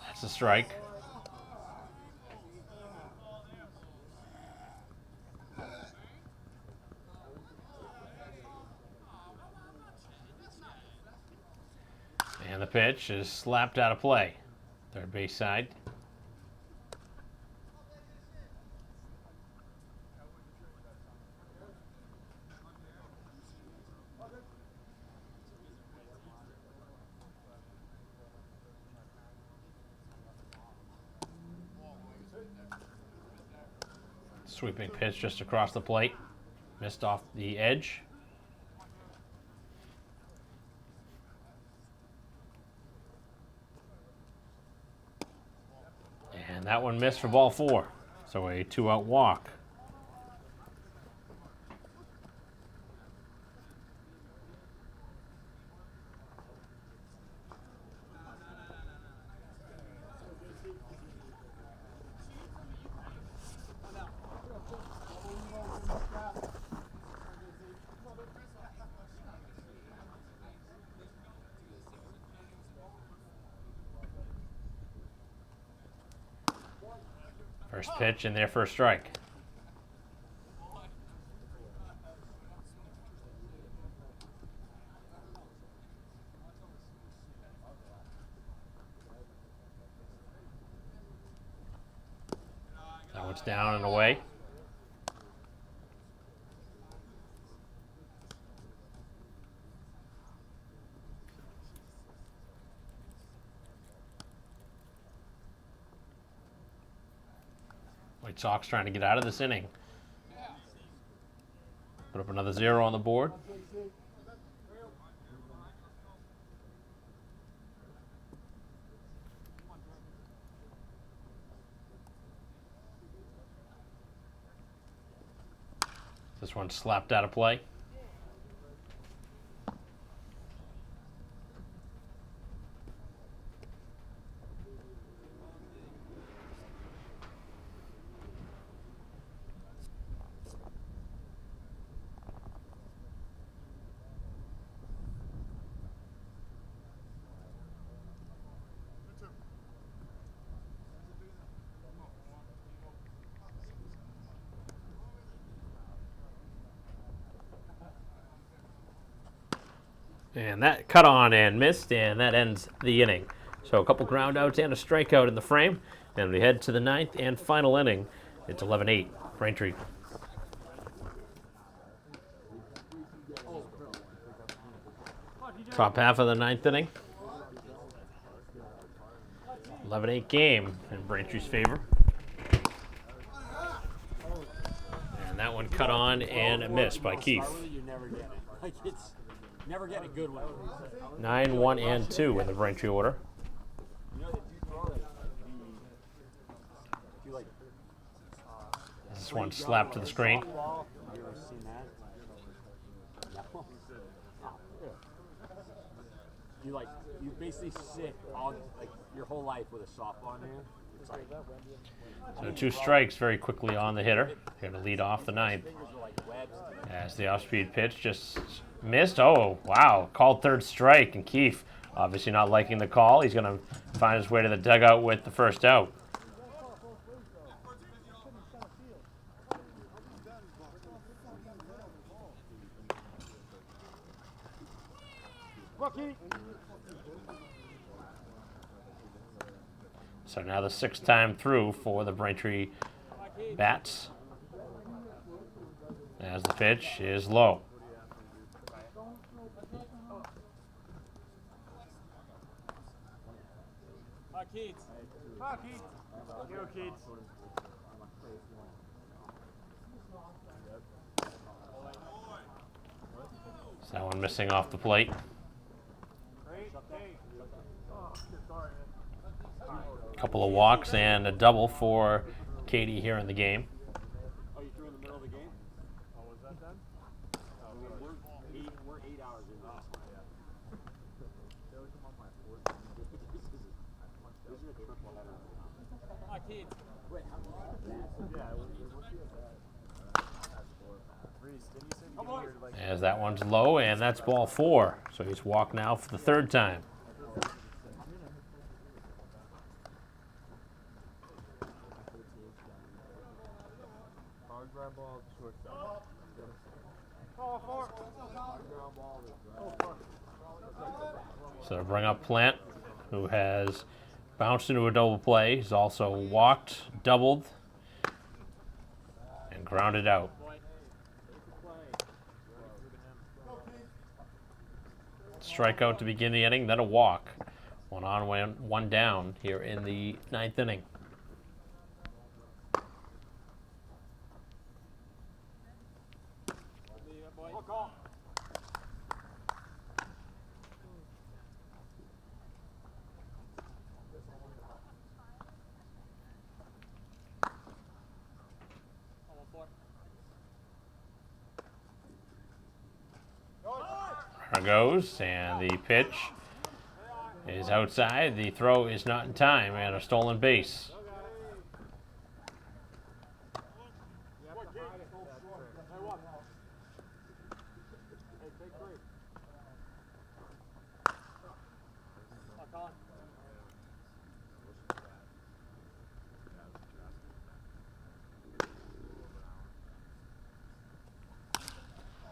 That's a strike. And the pitch is slapped out of play. Third base side. Sweeping pitch just across the plate. Missed off the edge. And that one missed for ball 4. So a 2-out walk. First pitch in there for a strike. That one's down and away. White Sox trying to get out of this inning. Put up another 0 on the board. This one slapped out of play. And that cut on and missed, and that ends the inning. So a couple ground outs and a strikeout in the frame. And we head to the 9th and final inning. It's 11-8, Braintree. Top half of the 9th inning. 11-8 game in Braintree's favor. And that one cut on and missed by Keefe. Never get a good one. 9, 1, and 2 in the Braintree order. like This one slapped to the screen. softball? Have you ever seen that? No. Yeah. You basically sit all like your whole life with a softball in your hand. It's like So 2 strikes very quickly on the hitter. Here to lead off the ninth. fingers are like webs. As the off-speed pitch just missed. Oh, wow. Called third strike. And Keefe, obviously not liking the call. He's going to find his way to the dugout with the first out. So now the 6th time through for the Braintree bats. As the pitch is low. So that one missing off the plate. Couple of walks and a double for Katie here in the game. Oh, you threw in the middle of the game? Oh, was that done? We're 8 hours in this. This is a triple header. As that one's low, and that's ball 4. So he's walked now for the 3rd time. So to bring up Plant, who has bounced into a double play. He's also walked, doubled, and grounded out. Strikeout to begin the inning, then a walk. One on, one down here in the 9th inning. Runner goes, and the pitch is outside. The throw is not in time, and a stolen base.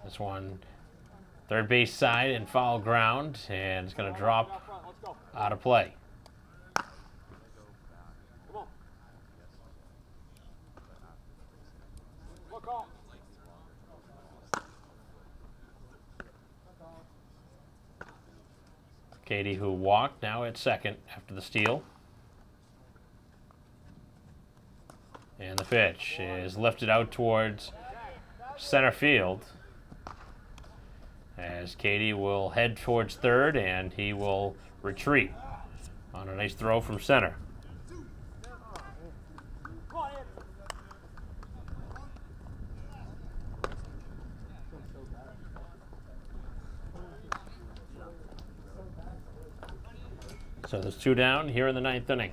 This one, third base side and foul ground, and it's going to drop out of play. Katie, who walked, now at second after the steal. And the pitch is lifted out towards center field, as Katie will head towards third, and he will retreat on a nice throw from center. So there's 2 down here in the 9th inning.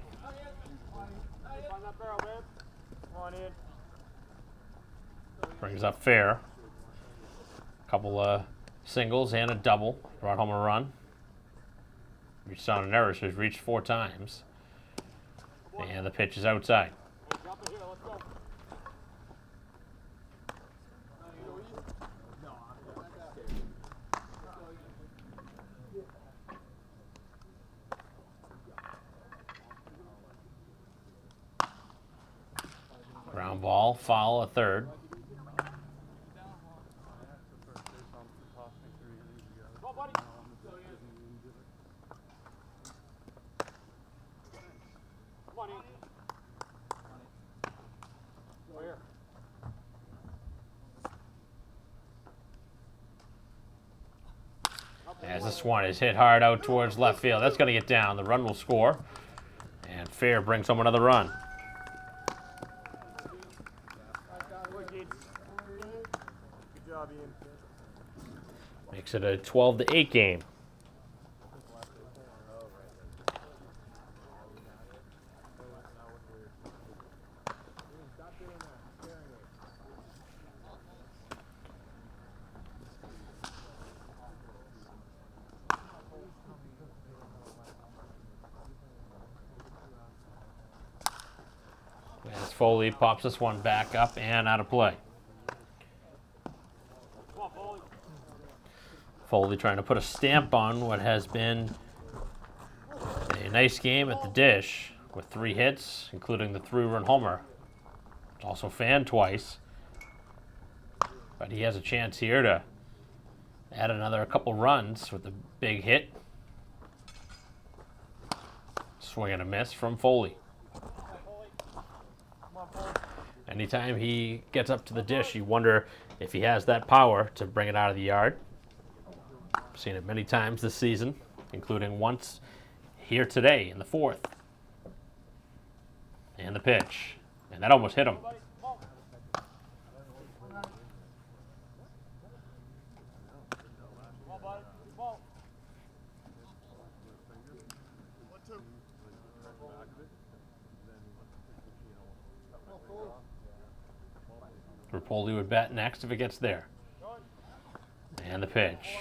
Brings up Fair. Couple of singles and a double. Brought home a run. Reached on an error, so he's reached 4 times. And the pitch is outside. Ground ball, foul at third. As this one is hit hard out towards left field. That's going to get down. The run will score. And Fair brings home another run. Makes it a 12-8 game. As Foley pops this one back up and out of play. Foley trying to put a stamp on what has been a nice game at the dish with 3 hits, including the 3-run homer. Also fanned twice. But he has a chance here to add another couple runs with a big hit. Swing and a miss from Foley. Anytime he gets up to the dish, you wonder if he has that power to bring it out of the yard. Seen it many times this season, including once here today in the 4th. And the pitch. And that almost hit him. Rapoli would bat next if it gets there. And the pitch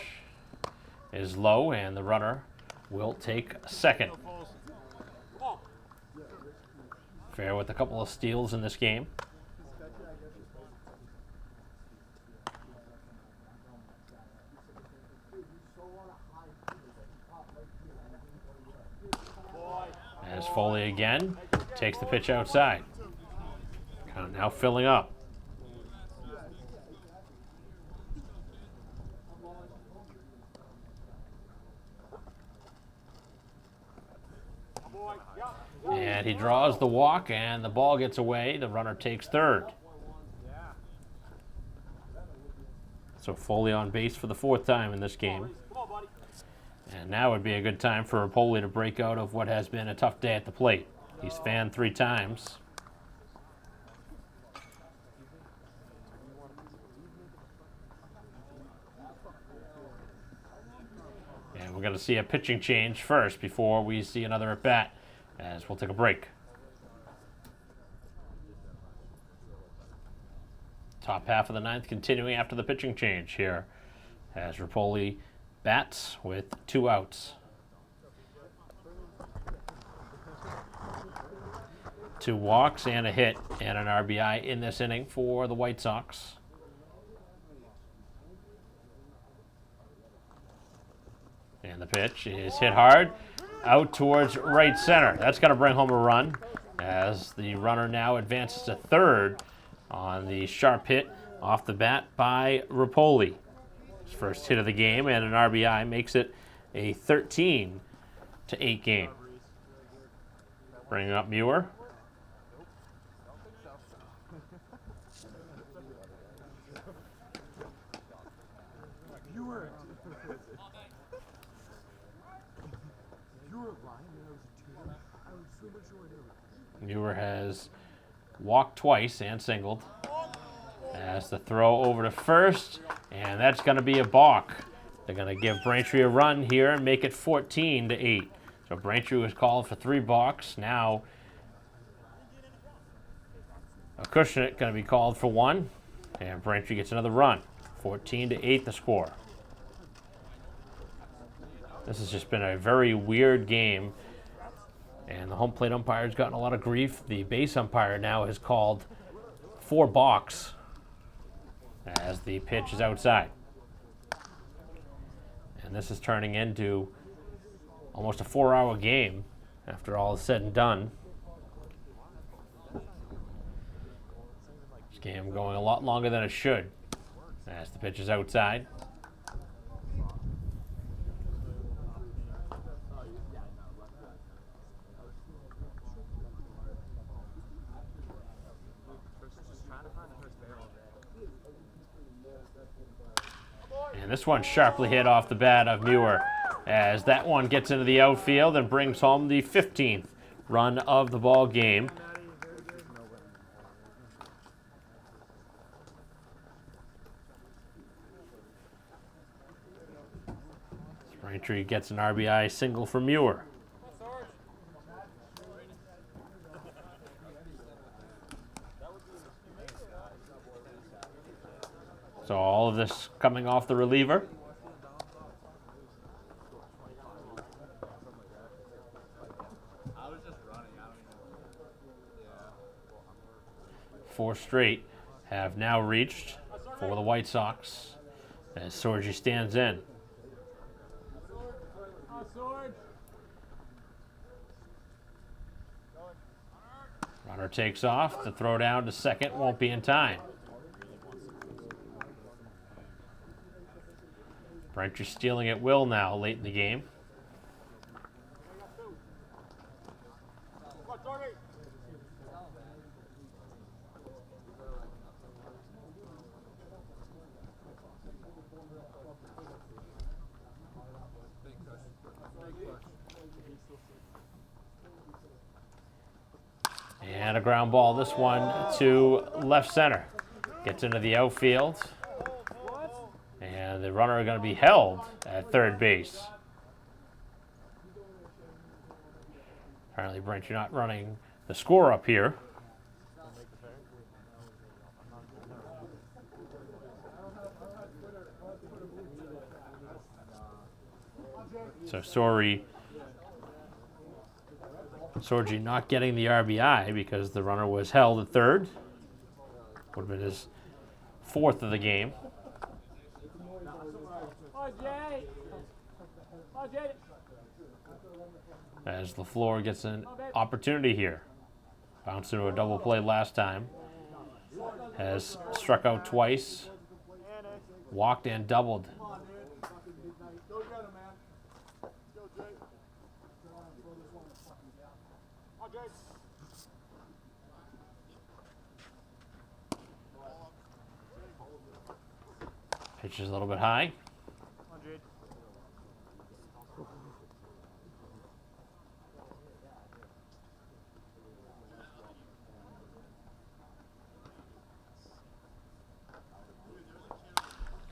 is low, and the runner will take second. Fair with a couple of steals in this game. As Foley again takes the pitch outside. Count now filling up. And he draws the walk, and the ball gets away. The runner takes third. So Foley on base for the 4th time in this game. And now would be a good time for Rapoli to break out of what has been a tough day at the plate. He's fanned 3 times. And we're going to see a pitching change first before we see another at-bat, as we'll take a break. Top half of the 9th continuing after the pitching change here, as Rapoli bats with 2 outs. 2 walks and a hit and an RBI in this inning for the White Sox. And the pitch is hit hard out towards right center. That's going to bring home a run, as the runner now advances to third on the sharp hit off the bat by Rapoli. His first hit of the game and an RBI makes it a 13-8 game. Bringing up Muir. Muir has walked twice and singled. As the throw over to first, and that's going to be a balk. They're going to give Braintree a run here and make it 14-8. So Braintree was called for 3 balks. Now Acushnet going to be called for 1, and Braintree gets another run. 14-8 the score. This has just been a very weird game, and the home plate umpire's gotten a lot of grief. The base umpire now has called 4 balks as the pitch is outside. And this is turning into almost a 4-hour game after all is said and done. This game going a lot longer than it should as the pitch is outside. And this one sharply hit off the bat of Muir, as that one gets into the outfield and brings home the 15th run of the ball game. Braintree gets an RBI single from Muir. So all of this coming off the reliever. Four straight have now reached for the White Sox as Sorgi stands in. Runner takes off. The throw down to second won't be in time. Braintree stealing at will now late in the game. And a ground ball, this one to left center. Gets into the outfield. And the runner is going to be held at third base. Apparently Braintree not running the score up here. So Sorgi not getting the RBI because the runner was held at third. Would have been his fourth of the game. As LaFleur gets an opportunity here. Bounced into a double play last time. Has struck out twice. Walked and doubled. Pitch is a little bit high.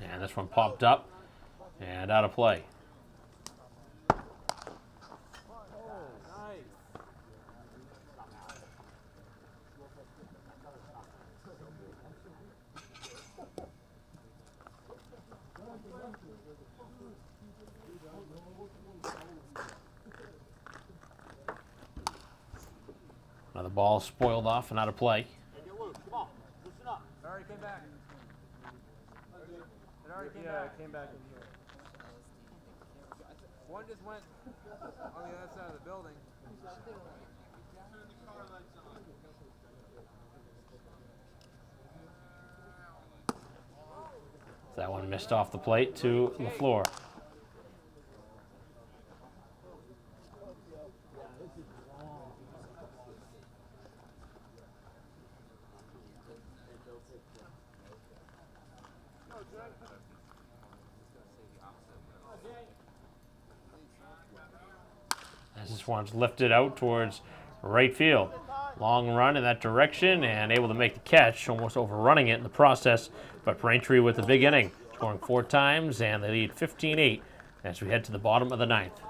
And this one popped up and out of play. Another ball spoiled off and out of play. Already came back. It already came back. It came back in here. One just went on the other side of the building. That one missed off the plate to LaFleur. As this one's lifted out towards right field. Long run in that direction and able to make the catch, almost overrunning it in the process. But Braintree with a big inning, scoring 4 times, and they lead 15-8 as we head to the bottom of the ninth.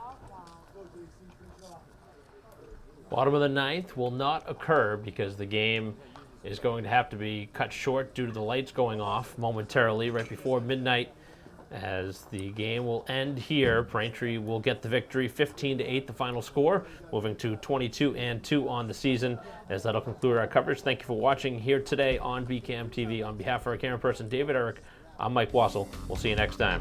Bottom of the ninth will not occur because the game is going to have to be cut short due to the lights going off momentarily right before midnight. As the game will end here, Braintree will get the victory, 15-8 the final score, moving to 22-2 on the season. As that'll conclude our coverage. Thank you for watching here today on BCAM TV. On behalf of our camera person David Eric, I'm Mike Wassel. We'll see you next time.